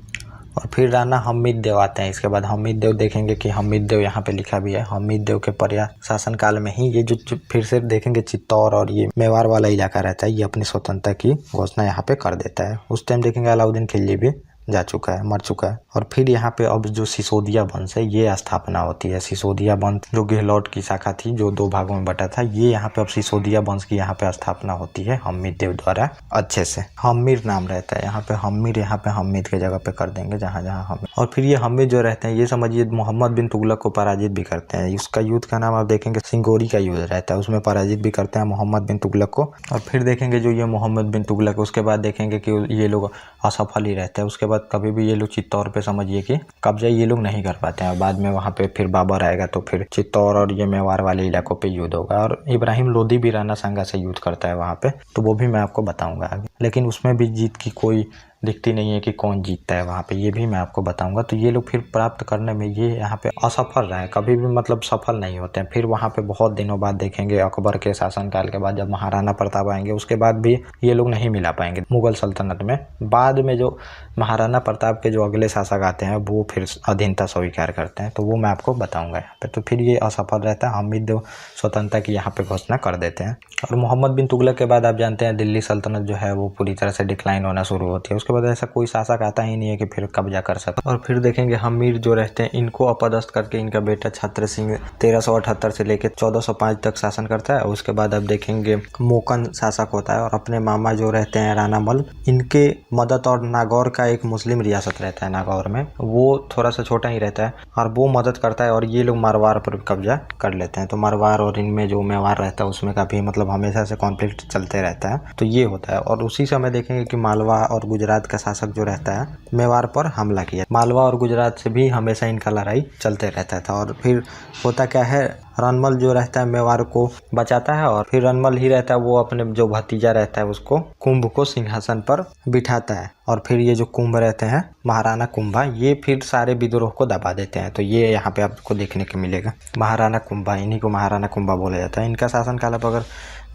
और फिर राणा हमीद देव आते हैं। इसके बाद हमीद देव देखेंगे कि हमीद देव यहाँ पे लिखा भी है। हमीद देव के पर्या शासन काल में ही ये जो फिर से देखेंगे चित्तौड़ और ये मेवाड़ वाला इलाका रहता है, ये अपनी स्वतंत्रता की घोषणा यहाँ पे कर देता है। उस टाइम देखेंगे अलाउद्दीन खिलजी भी जा चुका है, मर चुका है। और फिर यहाँ पे अब जो सिसोदिया वंश है ये स्थापना होती है। सिसोदिया वंश जो गहलोत की शाखा थी जो 2 भागों में बटा था, ये यहाँ पे अब सिसोदिया वंश की यहाँ पे स्थापना होती है हमीद देव द्वारा। अच्छे से हमीर नाम रहता है यहाँ पे, हमीर यहाँ पे हमीद के जगह पे कर देंगे जहाँ जहाँ हमीर। और फिर ये हमीद जो रहते हैं ये समझिए मोहम्मद बिन तुगलक को पराजित भी करते हैं। उसका युद्ध का नाम आप देखेंगे सिंगोरी का युद्ध रहता है, उसमें पराजित भी करते हैं मोहम्मद बिन तुगलक को। और फिर देखेंगे जो ये मोहम्मद बिन तुगलक, उसके बाद देखेंगे कि ये लोग असफल ही रहते हैं। उसके बाद कभी भी ये लोग चित्तौड़ पे समझिए कि कब्जा ये लोग नहीं कर पाते हैं। बाद में वहाँ पे फिर बाबर आएगा तो फिर चित्तौड़ और ये मेवाड़ वाले इलाकों पे युद्ध होगा। और इब्राहिम लोदी भी राणा सांगा से युद्ध करता है वहाँ पे, तो वो भी मैं आपको बताऊंगा आगे। लेकिन उसमें भी जीत की कोई दिखती नहीं है कि कौन जीतता है वहाँ पे, ये भी मैं आपको बताऊंगा। तो ये लोग फिर प्राप्त करने में ये यहाँ पे असफल रहे, कभी भी मतलब सफल नहीं होते हैं। फिर वहाँ पे बहुत दिनों बाद देखेंगे अकबर के शासनकाल के बाद जब महाराणा प्रताप आएंगे उसके बाद भी ये लोग नहीं मिला पाएंगे मुगल सल्तनत में। बाद में जो महाराणा प्रताप के जो अगले शासक आते हैं वो फिर अधीनता स्वीकार करते हैं, तो वो मैं आपको बताऊँगा यहाँ पे। तो फिर ये असफल रहता है। हमीद देव स्वतंत्रता की यहाँ पे घोषणा कर देते हैं। और मोहम्मद बिन तुगलक के बाद आप जानते हैं दिल्ली सल्तनत जो है वो पूरी तरह से डिक्लाइन होना शुरू होती है। उसके बाद ऐसा कोई शासक आता ही नहीं है कि फिर कब्जा कर सके। और फिर देखेंगे हमीर जो रहते हैं इनको अपदस्थ करके इनका बेटा छत्र सिंह 1378 से लेकर 1405 तक शासन करता है। उसके बाद आप देखेंगे मोकन शासक होता है। और अपने मामा जो रहते हैं राणा मल, इनके मदद और नागौर का एक मुस्लिम रियासत रहता है नागौर में, वो थोड़ा सा छोटा ही रहता है और वो मदद करता है। और ये लोग मारवाड़ पर कब्जा कर लेते हैं। तो मारवाड़ और इनमें जो मेवाड़ रहता है उसमें काफ़ी मतलब हमेशा से कॉन्फ्लिक्ट चलते रहता है। तो ये होता है। और उसी समय देखेंगे कि मालवा और गुजरात का शासक जो रहता है मेवाड़ पर हमला किया। मालवा और गुजरात से भी हमेशा इनका लड़ाई चलते रहता था। और फिर होता क्या है, रणमल जो रहता है मेवाड़ को बचाता है और फिर रणमल ही रहता है वो अपने जो भतीजा रहता है उसको कुंभ को सिंहासन पर बिठाता है। और फिर ये जो कुंभ रहते हैं महाराणा कुंभा, ये फिर सारे विद्रोह को दबा देते हैं। तो ये यहाँ पे आपको देखने को मिलेगा महाराणा कुंभा, इन्हीं को महाराणा कुंभा बोला जाता है। इनका शासनकाल आप अगर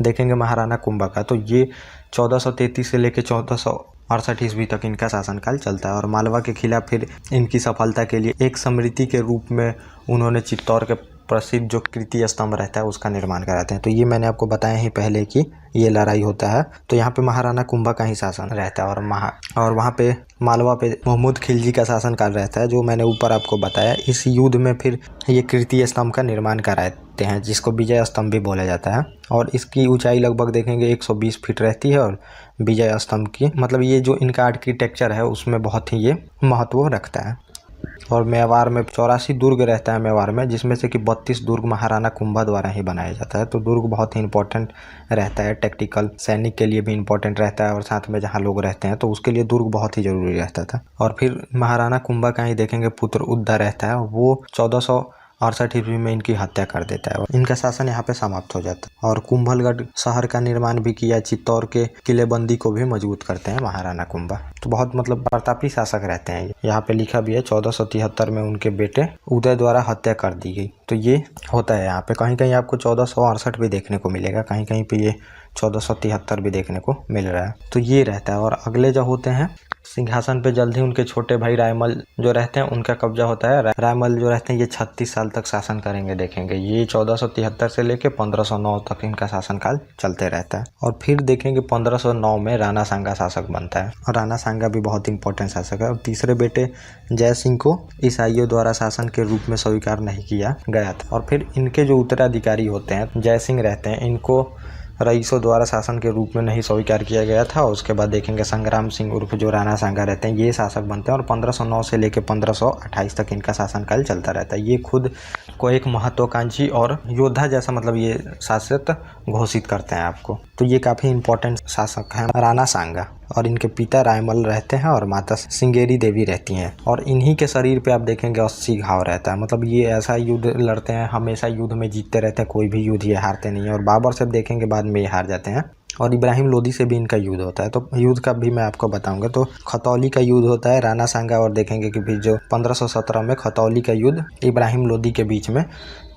देखेंगे महाराणा कुंभा का, तो ये 1433 से लेकर 1468 ईस्वी तक इनका शासनकाल चलता है। और मालवा के खिलाफ फिर इनकी सफलता के लिए एक स्मृति के रूप में उन्होंने चित्तौड़ के प्रसिद्ध जो कीर्ति स्तंभ रहता है उसका निर्माण कराते हैं। तो ये मैंने आपको बताया ही पहले कि ये लड़ाई होता है तो यहाँ पे महाराणा कुंभा का ही शासन रहता है। और वहाँ पे मालवा पे महमूद खिलजी का शासनकाल रहता है जो मैंने ऊपर आपको बताया। इस युद्ध में फिर ये कीर्ति स्तंभ का निर्माण कराते हैं जिसको विजय स्तंभ भी बोला जाता है। और इसकी ऊंचाई लगभग देखेंगे 120 फीट रहती है। और विजय स्तंभ की मतलब ये जो इनका आर्किटेक्चर है उसमें बहुत ही ये महत्व रखता है। और मेवाड़ में 84 दुर्ग रहता है मेवाड़ में, जिसमें से कि 32 दुर्ग महाराणा कुंभा द्वारा ही बनाया जाता है। तो दुर्ग बहुत ही इंपॉर्टेंट रहता है, टेक्टिकल सैनिक के लिए भी इंपॉर्टेंट रहता है और साथ में जहाँ लोग रहते हैं तो उसके लिए दुर्ग बहुत ही जरूरी रहता था। और फिर महाराणा कुंभा का ही देखेंगे पुत्र उदय रहता है, वो 1468 ईस्वी में इनकी हत्या कर देता है और इनका शासन यहाँ पे समाप्त हो जाता है। और कुंभलगढ़ शहर का निर्माण भी किया, चित्तौड़ के किलेबंदी को भी मजबूत करते हैं महाराणा कुंभा। तो बहुत मतलब प्रतापी शासक रहते हैं। यहाँ पे लिखा भी है 1473 में उनके बेटे उदय द्वारा हत्या कर दी गई। तो ये होता है यहाँ पे, कहीं कहीं आपको 1468 भी देखने को मिलेगा, कहीं कहीं पे ये 1473 भी देखने को मिल रहा है। तो ये रहता है। और अगले जो होते हैं सिंहासन पे जल्द ही उनके छोटे भाई रायमल जो रहते हैं उनका कब्जा होता है। रायमल जो रहते हैं ये 36 साल तक शासन करेंगे, देखेंगे ये 1473 से लेके 1509 तक इनका शासनकाल चलते रहता है। और फिर देखेंगे 1509 में राणा सांगा शासक बनता है और राणा सांगा भी बहुत इंपॉर्टेंट शासक है। और तीसरे बेटे जय सिंह को ईसाइयों द्वारा शासन के रूप में स्वीकार नहीं किया गया था। और फिर इनके जो उत्तराधिकारी होते हैं जय सिंह रहते हैं, इनको रईसों द्वारा शासन के रूप में नहीं स्वीकार किया गया था। और उसके बाद देखेंगे संग्राम सिंह उर्फ जो राणा सांगा रहते हैं ये शासक बनते हैं और 1509 से लेकर 1528 तक इनका शासनकाल चलता रहता है। ये खुद को एक महत्वाकांक्षी और योद्धा जैसा मतलब ये शासक घोषित करते हैं आपको। तो ये काफ़ी इंपॉर्टेंट शासक हैं राणा सांगा। और इनके पिता रायमल रहते हैं और माता सिंगेरी देवी रहती हैं। और इन्हीं के शरीर पे आप देखेंगे 80 घाव रहता है। मतलब ये ऐसा युद्ध लड़ते हैं, हमेशा युद्ध में जीतते रहते हैं, कोई भी युद्ध ये हारते नहीं है। और बाबर से देखेंगे बाद में ये हार जाते हैं। और इब्राहिम लोदी से भी इनका युद्ध होता है। तो युद्ध का भी मैं आपको बताऊंगा। तो खतौली का युद्ध होता है राणा सांगा और देखेंगे कि भी जो 1517 में खतौली का युद्ध इब्राहिम लोदी के बीच में,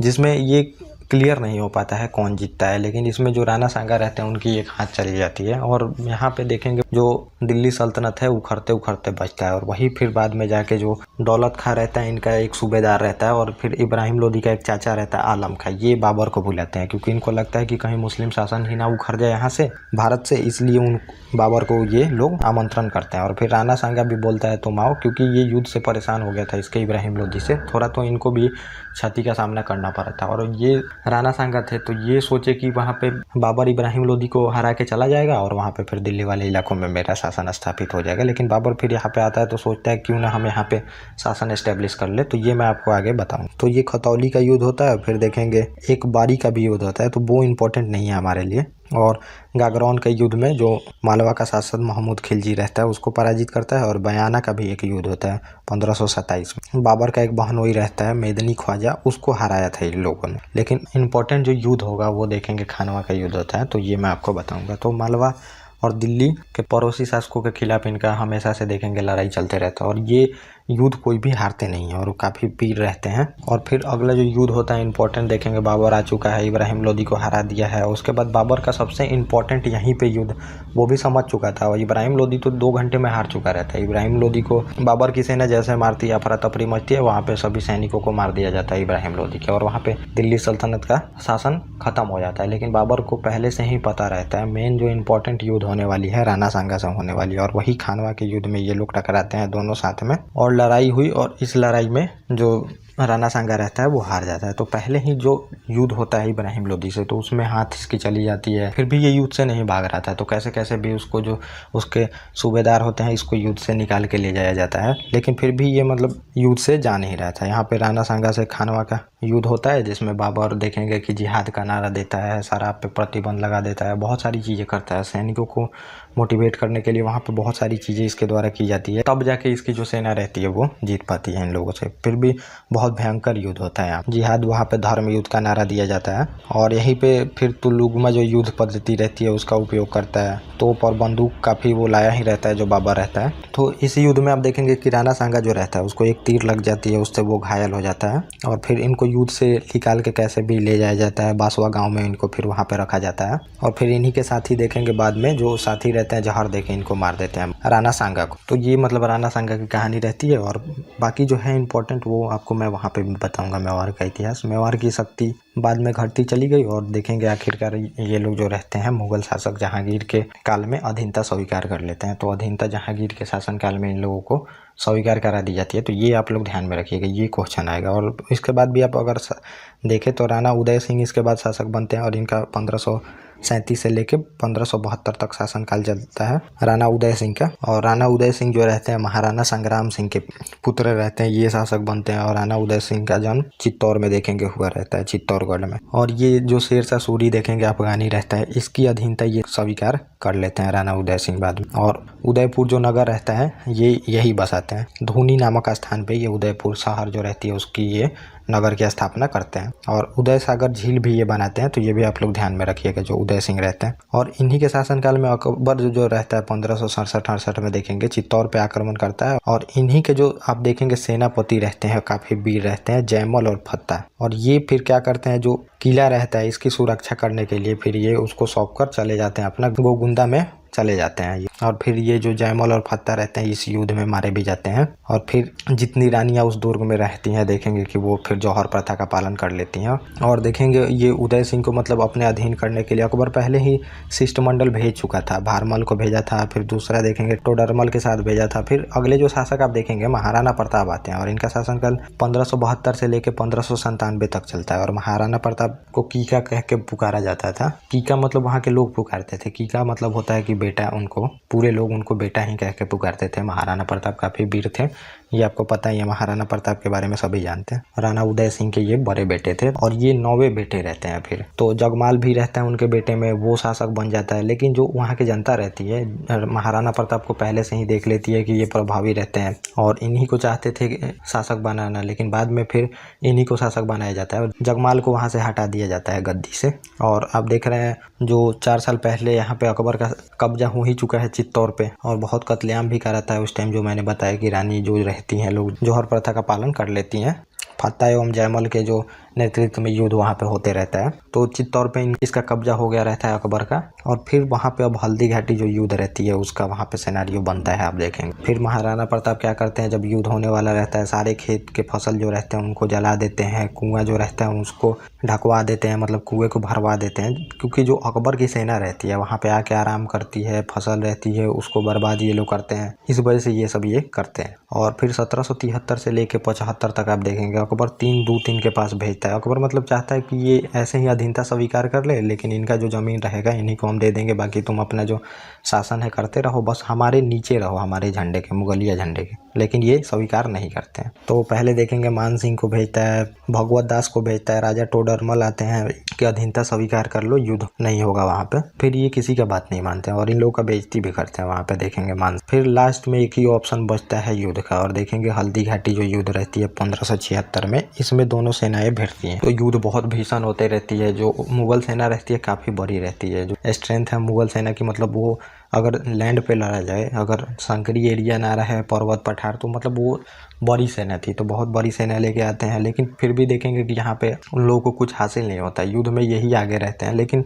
जिसमें ये क्लियर नहीं हो पाता है कौन जीतता है, लेकिन इसमें जो राणा सांगा रहते हैं उनकी एक हाथ चली जाती है। और यहाँ पे देखेंगे जो दिल्ली सल्तनत है उखड़ते उखड़ते बचता है। और वही फिर बाद में जाके जो दौलत खां रहता है इनका एक सूबेदार रहता है और फिर इब्राहिम लोदी का एक चाचा रहता है आलम खां, ये बाबर को बुलाते हैं क्योंकि इनको लगता है कि कहीं मुस्लिम शासन ही ना उखड़ जाए यहाँ से भारत से, इसलिए उन बाबर को ये लोग आमंत्रण करते हैं। और फिर राणा सांगा भी बोलता है तुम आओ, क्योंकि ये युद्ध से परेशान हो गया था इसके इब्राहिम लोदी से थोड़ा, तो इनको भी क्षति का सामना करना पड़ा था। और ये राणा सांगा थे तो ये सोचे कि वहाँ पे बाबर इब्राहिम लोदी को हरा के चला जाएगा और वहाँ पे फिर दिल्ली वाले इलाकों में मेरा शासन स्थापित हो जाएगा। लेकिन बाबर फिर यहाँ पे आता है तो सोचता है क्यों ना हम यहाँ पे शासन एस्टेब्लिश कर ले। तो ये मैं आपको आगे बताऊँ। तो ये खतौली का युद्ध होता है। फिर देखेंगे एक बारी का भी युद्ध होता है, तो वो इम्पोर्टेंट नहीं है हमारे लिए। और गागरौन के युद्ध में जो मालवा का शासक महमूद खिलजी रहता है उसको पराजित करता है। और बयाना का भी एक युद्ध होता है 1527 में। बाबर का एक बहनोई रहता है मेदनी ख्वाजा, उसको हराया था इन लोगों ने। लेकिन इंपॉर्टेंट जो युद्ध होगा वो देखेंगे खानवा का युद्ध होता है, तो ये मैं आपको बताऊंगा। तो मालवा और दिल्ली के पड़ोसी शासकों के खिलाफ इनका हमेशा से देखेंगे लड़ाई चलते रहता है और ये युद्ध कोई भी हारते नहीं है और काफ़ी वीर रहते हैं। और फिर अगला जो युद्ध होता है इंपॉर्टेंट देखेंगे, बाबर आ चुका है, इब्राहिम लोदी को हरा दिया है। उसके बाद बाबर का सबसे इंपॉर्टेंट यहीं पे युद्ध वो भी समझ चुका था और इब्राहिम लोदी तो 2 घंटे में हार चुका रहता है। इब्राहिम लोदी को बाबर की सेना जैसे मारती है, अफरा तफरी मचती है, वहाँ पे सभी सैनिकों को मार दिया जाता है इब्राहिम लोदी के, और वहाँ पे दिल्ली सल्तनत का शासन खत्म हो जाता है। लेकिन बाबर को पहले से ही पता रहता है मेन जो इंपॉर्टेंट युद्ध होने वाली है राणा सांगा से होने वाली है, और वही खानवा के युद्ध में ये लोग टकराते हैं दोनों साथ में और लड़ाई हुई। और इस लड़ाई में जो राणा सांगा रहता है वो हार जाता है। तो पहले ही जो युद्ध होता है इब्राहिम लोदी से, तो उसमें हाथ इसकी चली जाती है। फिर भी ये युद्ध से नहीं भाग रहा था, तो कैसे कैसे भी उसको जो उसके सूबेदार होते हैं इसको युद्ध से निकाल के ले जाया जाता है। लेकिन फिर भी ये मतलब युद्ध से जा नहीं रहा था। यहाँ पे राणा सांगा से खानवा का युद्ध होता है जिसमें बाबर देखेंगे कि जिहाद का नारा देता है, शराब पे प्रतिबंध लगा देता है, बहुत सारी चीज़ें करता है। सैनिकों को मोटिवेट करने के लिए वहाँ पे बहुत सारी चीज़ें इसके द्वारा की जाती है, तब जाके इसकी जो सेना रहती है वो जीत पाती है इन लोगों से। फिर भी बहुत भयंकर युद्ध होता है यहाँ जिहाद, वहाँ पे धर्म युद्ध का नारा दिया जाता है। और यहीं पे फिर तुलुगमा जो युद्ध पद्धति रहती है उसका उपयोग करता है। तोप और बंदूक काफ़ी वो लाया ही रहता है जो बाबर रहता है। तो इस युद्ध में आप देखेंगे कि राणा सांगा जो रहता है उसको एक तीर लग जाती है, उससे वो घायल हो जाता है। और फिर इनको युद्ध से निकाल के कैसे भी ले जाया जाता है बासवा गाँव में, इनको फिर वहाँ पे रखा जाता है। और फिर इन्हीं के साथी देखेंगे बाद में जो साथी रहते हैं जहर देके इनको मार देते हैं राणा सांगा को। तो ये मतलब राणा सांगा की कहानी रहती है। और बाकी जो है इंपॉर्टेंट वो आपको मैं वहाँ पे भी बताऊंगा। मेवाड़ का इतिहास, मेवाड़ की शक्ति बाद में घटती चली गई और देखेंगे आखिरकार ये लोग जो रहते हैं मुगल शासक जहांगीर के काल में अधीनता स्वीकार कर लेते हैं। तो अधीनता जहांगीर के शासन काल में इन लोगों को स्वीकार करा दी जाती है। तो ये आप लोग ध्यान में रखिएगा, ये क्वेश्चन आएगा। और इसके बाद भी आप अगर देखें तो राणा उदय सिंह इसके बाद शासक बनते हैं और इनका 1537 से लेके 1572 तक शासनकाल चलता है राणा उदय सिंह का। और राणा उदय सिंह जो रहते हैं महाराणा संग्राम सिंह के पुत्र रहते हैं, ये शासक बनते हैं। और राणा उदय सिंह का जन्म चित्तौड़ में देखेंगे हुआ रहता है, चित्तौड़गढ़ में। और ये जो शेरशाह सूरी देखेंगे अफगानी रहता है, इसकी अधीनता ये स्वीकार कर लेते हैं राणा उदय सिंह बाद में। और उदयपुर जो नगर रहता है ये यही बसाते हैं, धूनी नामक स्थान पे ये उदयपुर शहर जो रहती है उसकी ये नगर की स्थापना करते हैं। और उदय सागर झील भी ये बनाते हैं, तो ये भी आप लोग ध्यान में रखिएगा जो उदय सिंह रहते हैं। और इन्हीं के शासनकाल में अकबर जो रहता है 1567-68 में देखेंगे चित्तौड़ पे आक्रमण करता है। और इन्हीं के जो आप देखेंगे सेनापति रहते हैं, काफी वीर रहते हैं, जयमल और फत्ता। और ये फिर क्या करते हैं, जो किला रहता है इसकी सुरक्षा करने के लिए फिर ये उसको सौंप कर चले जाते हैं अपना गोगुंदा में चले जाते हैं ये। और फिर ये जो जयमल और फत्ता रहते हैं इस युद्ध में मारे भी जाते हैं। और फिर जितनी रानियां उस दुर्ग में रहती हैं देखेंगे कि वो फिर जौहर प्रथा का पालन कर लेती हैं। और देखेंगे ये उदय सिंह को मतलब अपने अधीन करने के लिए अकबर पहले ही शिष्टमंडल भेज चुका था, भारमल को भेजा था, फिर दूसरा देखेंगे टोडरमल के साथ भेजा था। फिर अगले जो शासक आप देखेंगे महाराणा प्रताप आते हैं और इनका शासनकाल 1572 से लेकर 1597 तक चलता है। और महाराणा प्रताप को कीका कह के पुकारा जाता था। कीका मतलब वहाँ के लोग पुकारते थे, कीका मतलब होता है कि बेटा, उनको पूरे लोग उनको बेटा ही कह के पुकारते थे। महाराणा प्रताप काफी वीर थे, ये आपको पता ही है, महाराणा प्रताप के बारे में सभी जानते हैं। राणा उदय सिंह के ये बड़े बेटे थे और ये 9वें बेटे रहते हैं। फिर तो जगमाल भी रहता है उनके बेटे में, वो शासक बन जाता है। लेकिन जो वहाँ की जनता रहती है महाराणा प्रताप को पहले से ही देख लेती है कि ये प्रभावी रहते हैं और इन्हीं को चाहते थे शासक बनाना, लेकिन बाद में फिर इन्हीं को शासक बनाया जाता है। जगमाल को वहाँ से हटा दिया जाता है गद्दी से। और आप देख रहे हैं जो 4 साल पहले यहाँ पे अकबर का कब्जा हो ही चुका है चित्तौड़ पे, और बहुत कत्लेआम भी कराता है उस टाइम। जो मैंने बताया कि रानी जो रहती हैं लोग जौहर प्रथा का पालन कर लेती हैं। फत्ता एवं जयमल के जो नेतृत्व में युद्ध वहाँ पे होते रहता है, तो चित्तौड़ पे इसका कब्जा हो गया रहता है अकबर का। और फिर वहाँ पे अब हल्दी घाटी जो युद्ध रहती है उसका वहाँ पे सिनेरियो बनता है, आप देखेंगे। फिर महाराणा प्रताप क्या करते हैं, जब युद्ध होने वाला रहता है सारे खेत के फसल जो रहते हैं उनको जला देते हैं, कुआं जो रहता है उसको ढकवा देते हैं, मतलब कुएं को भरवा देते हैं। क्योंकि जो अकबर की सेना रहती है वहाँ पे आके आराम करती है, फसल रहती है उसको बर्बाद ये लोग करते हैं, इस वजह से ये सब ये करते हैं। और फिर 1773 से लेके 75 तक आप देखेंगे अकबर 3 के पास भेजता है। अकबर मतलब चाहता है कि ये ऐसे ही अधीनता स्वीकार कर ले, लेकिन इनका जो जमीन रहेगा इन्हीं को हम दे देंगे, बाकी तुम अपना जो शासन है करते रहो, बस हमारे नीचे रहो, हमारे झंडे के, मुगलिया झंडे के। लेकिन ये स्वीकार नहीं करते हैं। तो पहले देखेंगे मान सिंह को भेजता है, भगवत दास को भेजता है, राजा टोडरमल आते हैं कि अधीनता स्वीकार कर लो, युद्ध नहीं होगा वहाँ पे। फिर ये किसी का बात नहीं मानते हैं और इन लोगों का बेइज्जती भी करते हैं वहाँ पे, देखेंगे मान। फिर लास्ट में एक ही ऑप्शन बचता है युद्ध का, और देखेंगे हल्दी घाटी जो युद्ध रहती है 1576 में, इसमें दोनों सेनाएं भिड़ती हैं। तो युद्ध बहुत भीषण होते रहती है। जो मुगल सेना रहती है काफी बड़ी रहती है, जो स्ट्रेंथ है मुगल सेना की, मतलब वो अगर लैंड पे लड़ा जाए, अगर संकरी एरिया ना रहे, पर्वत पठार, तो मतलब वो बड़ी सेना थी। तो बहुत बड़ी सेना लेके आते हैं, लेकिन फिर भी देखेंगे कि यहाँ पे उन लोगों को कुछ हासिल नहीं होता, युद्ध में यही आगे रहते हैं। लेकिन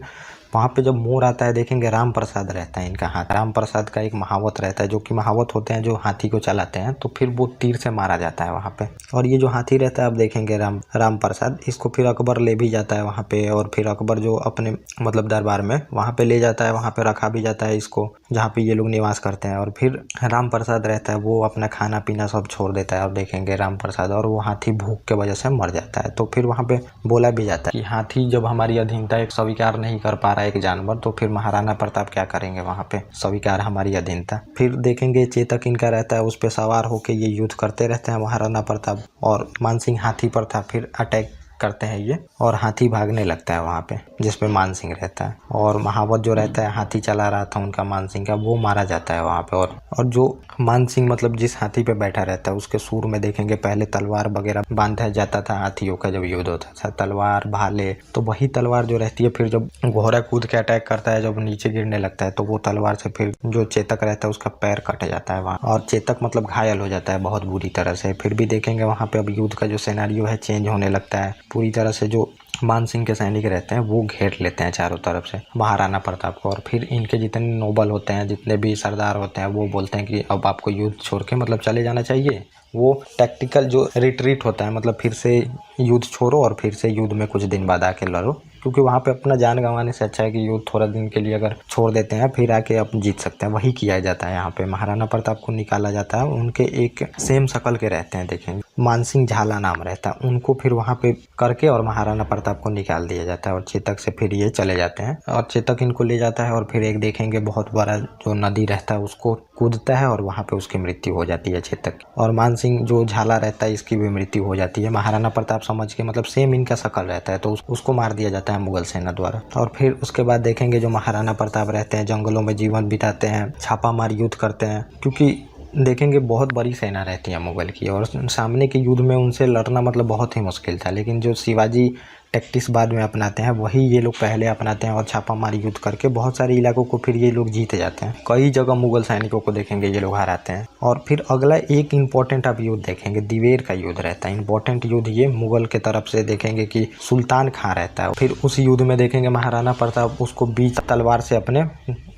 वहाँ पे जब मोर आता है देखेंगे राम प्रसाद रहता है इनका हाथ। राम प्रसाद का एक महावत रहता है, जो कि महावत होते हैं जो हाथी को चलाते हैं, तो फिर वो तीर से मारा जाता है वहाँ पे। और ये जो हाथी रहता है आप देखेंगे राम प्रसाद, इसको फिर अकबर ले भी जाता है वहाँ पे। और फिर अकबर जो अपने मतलब दरबार में वहाँ पे ले जाता है, वहाँ पे रखा भी जाता है इसको, जहाँ पे ये लोग निवास करते हैं। और फिर राम प्रसाद रहता है वो अपना खाना पीना सब छोड़ देता है, आप देखेंगे राम प्रसाद, और वो हाथी भूख के वजह से मर जाता है। तो फिर वहाँ पे बोला भी जाता है कि हाथी जब हमारी अधीनता स्वीकार नहीं कर पा रहा है एक जानवर, तो फिर महाराणा प्रताप क्या करेंगे वहाँ पे, स्वीकार हमारी अधीनता। फिर देखेंगे चेतक इनका रहता है, उस पे सवार होके ये युद्ध करते रहते हैं महाराणा प्रताप। और मानसिंह हाथी पर था, फिर अटैक करते हैं ये, और हाथी भागने लगता है वहाँ पे जिसपे मान सिंह रहता है। और महावत जो रहता है हाथी चला रहा था उनका मान सिंह का, वो मारा जाता है वहाँ पे। और जो मान सिंह मतलब जिस हाथी पे बैठा रहता है उसके सूर में देखेंगे पहले तलवार वगैरह बांधा जाता था हाथियों का, जब युद्ध होता था तलवार भाले, तो वही तलवार जो रहती है फिर जब घोड़ा कूद के अटैक करता है, जब नीचे गिरने लगता है, तो वो तलवार से फिर जो चेतक रहता है उसका पैर कट जाता है वहाँ, और चेतक मतलब घायल हो जाता है बहुत बुरी तरह से। फिर भी देखेंगे वहाँ पे अब युद्ध का जो सिनेरियो है चेंज होने लगता है पूरी तरह से। जो मान सिंह के सैनिक रहते हैं वो घेर लेते हैं चारों तरफ से महाराणा प्रताप को, और फिर इनके जितने नोबल होते हैं, जितने भी सरदार होते हैं, वो बोलते हैं कि अब आपको युद्ध छोड़ के मतलब चले जाना चाहिए। वो टैक्टिकल जो रिट्रीट होता है, मतलब फिर से युद्ध छोड़ो और फिर से युद्ध में कुछ दिन बाद आके लड़ो, क्योंकि वहाँ पे अपना जान गंवाने से अच्छा है कि युद्ध थोड़ा दिन के लिए अगर छोड़ देते हैं फिर आके आप जीत सकते हैं, वही किया जाता है। यहाँ पे महाराणा प्रताप को निकाला जाता है, उनके एक सेम शकल के रहते हैं, देखेंगे मानसिंह झाला नाम रहता है, उनको फिर वहाँ पे करके और महाराणा प्रताप को निकाल दिया जाता है और चेतक से फिर ये चले जाते हैं और चेतक इनको ले जाता है और फिर एक देखेंगे बहुत बड़ा जो नदी रहता है उसको कूदता है और वहाँ पे उसकी मृत्यु हो जाती है चेतक की। और मानसिंह जो झाला रहता है इसकी भी मृत्यु हो जाती है। महाराणा प्रताप समझ के मतलब सेम इनका शकल रहता है तो उसको मार दिया जाता है मुगल सेना द्वारा। और फिर उसके बाद देखेंगे जो महाराणा प्रताप रहते हैं जंगलों में जीवन बिताते हैं, छापामार युद्ध करते हैं, क्योंकि देखेंगे बहुत बड़ी सेना रहती है मुगल की और सामने के युद्ध में उनसे लड़ना मतलब बहुत ही मुश्किल था। लेकिन जो शिवाजी टैक्टिक्स बाद में अपनाते हैं वही ये लोग पहले अपनाते हैं और छापामारी युद्ध करके बहुत सारे इलाकों को फिर ये लोग जीत जाते हैं। कई जगह मुगल सैनिकों को देखेंगे ये लोग हराते हैं। और फिर अगला एक इम्पोर्टेंट आप युद्ध देखेंगे, दिवेर का युद्ध रहता है। इंपॉर्टेंट युद्ध ये मुगल के तरफ से देखेंगे कि सुल्तान खां रहता है। फिर उस युद्ध में देखेंगे महाराणा प्रताप उसको बीच तलवार से अपने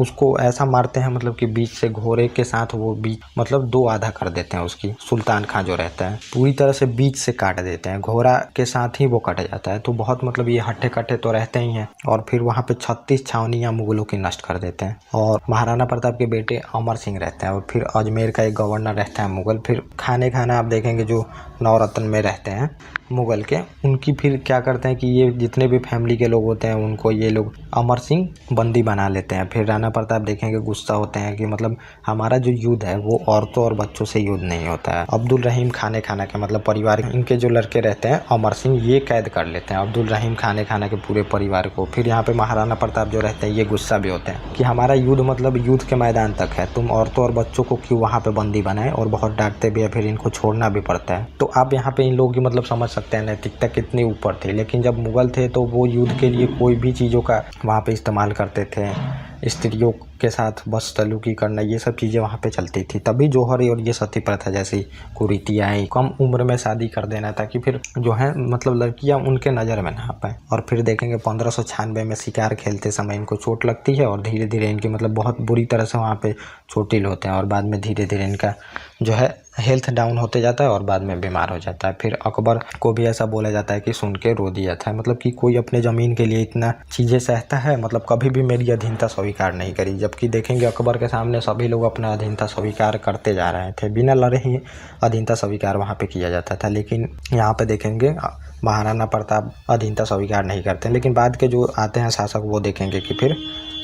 उसको ऐसा मारते हैं मतलब कि बीच से घोड़े के साथ वो बीच मतलब दो आधा कर देते हैं। उसकी सुल्तान खां जो रहता है पूरी तरह से बीच से काट देते हैं, घोड़ा के साथ ही वो कट जाता है। तो बहुत मतलब ये हट्टे कट्टे तो रहते ही हैं। और फिर वहाँ पे 36 छावनियाँ मुगलों की नष्ट कर देते हैं। और महाराणा प्रताप के बेटे अमर सिंह रहते हैं और फिर अजमेर का एक गवर्नर रहता है मुगल। फिर खाना आप देखेंगे जो नवरत्न में रहते हैं मुगल के, उनकी फिर क्या करते हैं कि ये जितने भी फैमिली के लोग होते हैं उनको ये लोग अमर सिंह बंदी बना लेते हैं। फिर राणा प्रताप देखेंगे गुस्सा होते हैं कि मतलब हमारा जो युद्ध है वो औरतों और बच्चों से युद्ध नहीं होता है। अब्दुल रहीम खाना के मतलब परिवार इनके जो लड़के रहते हैं अमर सिंह ये कैद कर लेते हैं अब्दुल रहीम खाना के पूरे परिवार को। फिर यहाँ पे महाराणा प्रताप जो रहते हैं ये गुस्सा भी होते हैं कि हमारा युद्ध मतलब युद्ध के मैदान तक है, तुम औरतों और बच्चों को क्यों वहाँ पे बंदी बनाए, और बहुत डांटते भी है, फिर इनको छोड़ना भी पड़ता है। तो आप यहाँ पे इन लोगों की मतलब समझ सकते हैं नैतिकता कितनी ऊपर थी। लेकिन जब मुगल थे तो वो युद्ध के लिए कोई भी चीज़ों का वहाँ पे इस्तेमाल करते थे, स्त्रियों के साथ बदसलूकी करना ये सब चीज़ें वहाँ पे चलती थी। तभी जौहरी और ये सती प्रथा जैसी कुरीतियाँ आई, कम उम्र में शादी कर देना ताकि फिर जो है मतलब लड़कियाँ उनके नज़र में ना आ पाए। और फिर देखेंगे 1596 में शिकार खेलते समय इनको चोट लगती है और धीरे धीरे इनकी मतलब बहुत बुरी तरह से वहाँ पे चोटिल होते हैं और बाद में धीरे धीरे इनका जो है हेल्थ डाउन होते जाता है और बाद में बीमार हो जाता है। फिर अकबर को भी ऐसा बोला जाता है कि सुन के रो दिया था, मतलब कि कोई अपने ज़मीन के लिए इतना चीज़ें सहता है, मतलब कभी भी मेरी अधीनता स्वीकार नहीं करी। जबकि देखेंगे अकबर के सामने सभी लोग अपना अधीनता स्वीकार करते जा रहे थे, बिना लड़े ही अधीनता स्वीकार वहाँ पे किया जाता था। लेकिन यहाँ पे देखेंगे महाराणा प्रताप अधीनता स्वीकार नहीं करते। लेकिन बाद के जो आते हैं शासक वो देखेंगे कि फिर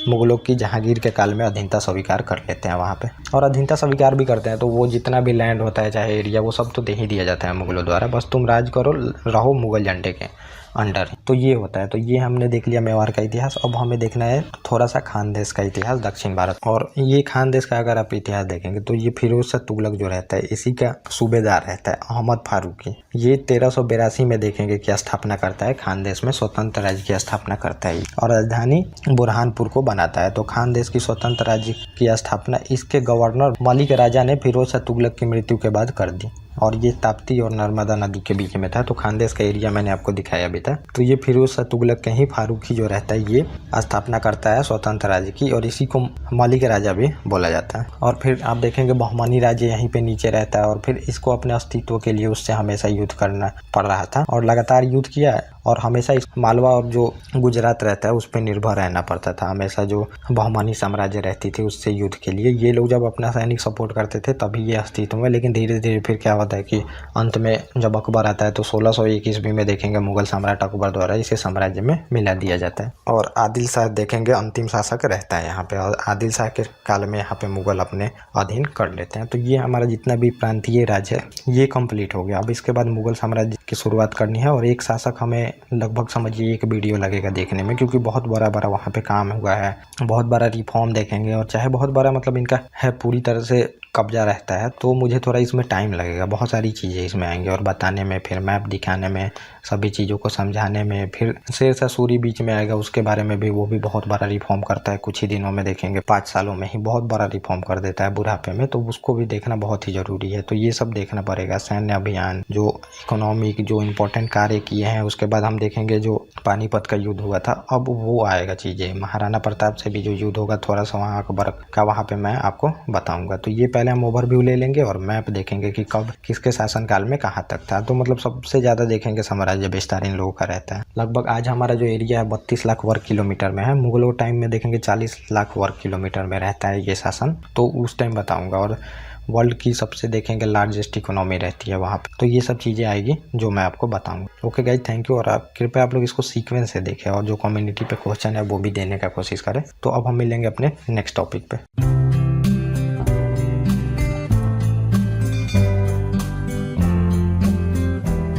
मुगलों की जहांगीर के काल में अधीनता स्वीकार कर लेते हैं वहाँ पे, और अधीनता स्वीकार भी करते हैं। तो वो जितना भी लैंड होता है चाहे एरिया वो सब तो दे ही दिया जाता है मुगलों द्वारा, बस तुम राज करो, रहो मुगल झंडे के अंडर। तो ये होता है। तो ये हमने देख लिया मेवाड़ का इतिहास। अब हमें देखना है थोड़ा सा खानदेश का इतिहास, दक्षिण भारत। और ये खानदेश का अगर आप इतिहास देखेंगे तो ये फिरोज शाह तुगलक जो रहता है इसी का सूबेदार रहता है अहमद फारूकी। ये 1382 में देखेंगे कि स्थापना करता है खानदेश में, स्वतंत्र राज्य की स्थापना करता है और राजधानी बुरहानपुर को बनाता है। तो खानदेश की स्वतंत्र राज्य की स्थापना इसके गवर्नर मलिक राजा ने फिरोज शाह तुगलक की मृत्यु के बाद कर दी, और ये ताप्ती और नर्मदा नदी के बीच में था। तो खानदेश का एरिया मैंने आपको दिखाया भी था। तो ये फिरोज शाह तुगलक के ही फारूकी जो रहता है ये स्थापना करता है स्वतंत्र राज्य की, और इसी को मलिक राजा भी बोला जाता है। और फिर आप देखेंगे बहमनी राज्य यहीं पे नीचे रहता है, और फिर इसको अपने अस्तित्व के लिए उससे हमेशा युद्ध करना पड़ रहा था और लगातार युद्ध किया है। और हमेशा इस मालवा और जो गुजरात रहता है उस पर निर्भर रहना पड़ता था हमेशा, जो बहमनी साम्राज्य रहती थी उससे युद्ध के लिए। ये लोग जब अपना सैनिक सपोर्ट करते थे तभी ये अस्तित्व में। लेकिन धीरे धीरे फिर क्या होता है कि अंत में जब अकबर आता है तो 1601 ईस्वी में देखेंगे मुगल सम्राट अकबर द्वारा इसे साम्राज्य में मिला दिया जाता है। और आदिल शाह देखेंगे अंतिम शासक रहता है यहाँ पे, और आदिल शाह के काल में यहाँ पे मुगल अपने अधीन कर लेते हैं। तो ये हमारा जितना भी प्रांतीय राज्य है ये कंप्लीट हो गया। अब इसके बाद मुगल साम्राज्य की शुरुआत करनी है, और एक शासक हमें लगभग समझिए एक वीडियो लगेगा देखने में, क्योंकि बहुत बड़ा वहाँ पे काम हुआ है, बहुत बड़ा रिफॉर्म देखेंगे, और चाहे बहुत बड़ा मतलब इनका है पूरी तरह से कब्जा रहता है। तो मुझे थोड़ा इसमें टाइम लगेगा, बहुत सारी चीज़ें इसमें आएंगी और बताने में, फिर मैप दिखाने में, सभी चीज़ों को समझाने में। फिर शेर शाह सूरी बीच में आएगा, उसके बारे में भी वो भी बहुत बड़ा रिफॉर्म करता है कुछ ही दिनों में देखेंगे, 5 सालों में ही बहुत बड़ा रिफॉर्म कर देता है बुढ़ापे में। तो उसको भी देखना बहुत ही ज़रूरी है। तो ये सब देखना पड़ेगा, सैन्य अभियान, जो इकोनॉमिक जो इम्पोर्टेंट कार्य किए हैं। उसके बाद हम देखेंगे जो पानीपत का युद्ध हुआ था, अब वो आएगा चीज़ें। महाराणा प्रताप से भी जो युद्ध होगा थोड़ा सा वहाँ अकबर का, वहाँ पे मैं आपको बताऊँगा। तो ये पहले पहले हम ओवरव्यू ले लेंगे और मैप देखेंगे कि कब किसके शासनकाल में कहाँ तक था। तो मतलब सबसे ज़्यादा देखेंगे साम्राज्य विस्तार इन लोगों का रहता है। लगभग आज हमारा जो एरिया है 32 लाख वर्ग किलोमीटर में है। मुगलों टाइम में देखेंगे 40 लाख वर्ग किलोमीटर में रहता है ये शासन, तो उस टाइम बताऊँगा। और वर्ल्ड की सबसे देखेंगे लार्जेस्ट इकोनॉमी रहती है वहाँ पे। तो ये सब चीज़ें आएगी जो मैं आपको बताऊंगा। Okay guys, thank you. और आप कृपया आप लोग इसको सीक्वेंस से देखें और जो कम्युनिटी पे क्वेश्चन है वो भी देने का कोशिश करें। तो अब हम मिलेंगे अपने नेक्स्ट टॉपिक पे।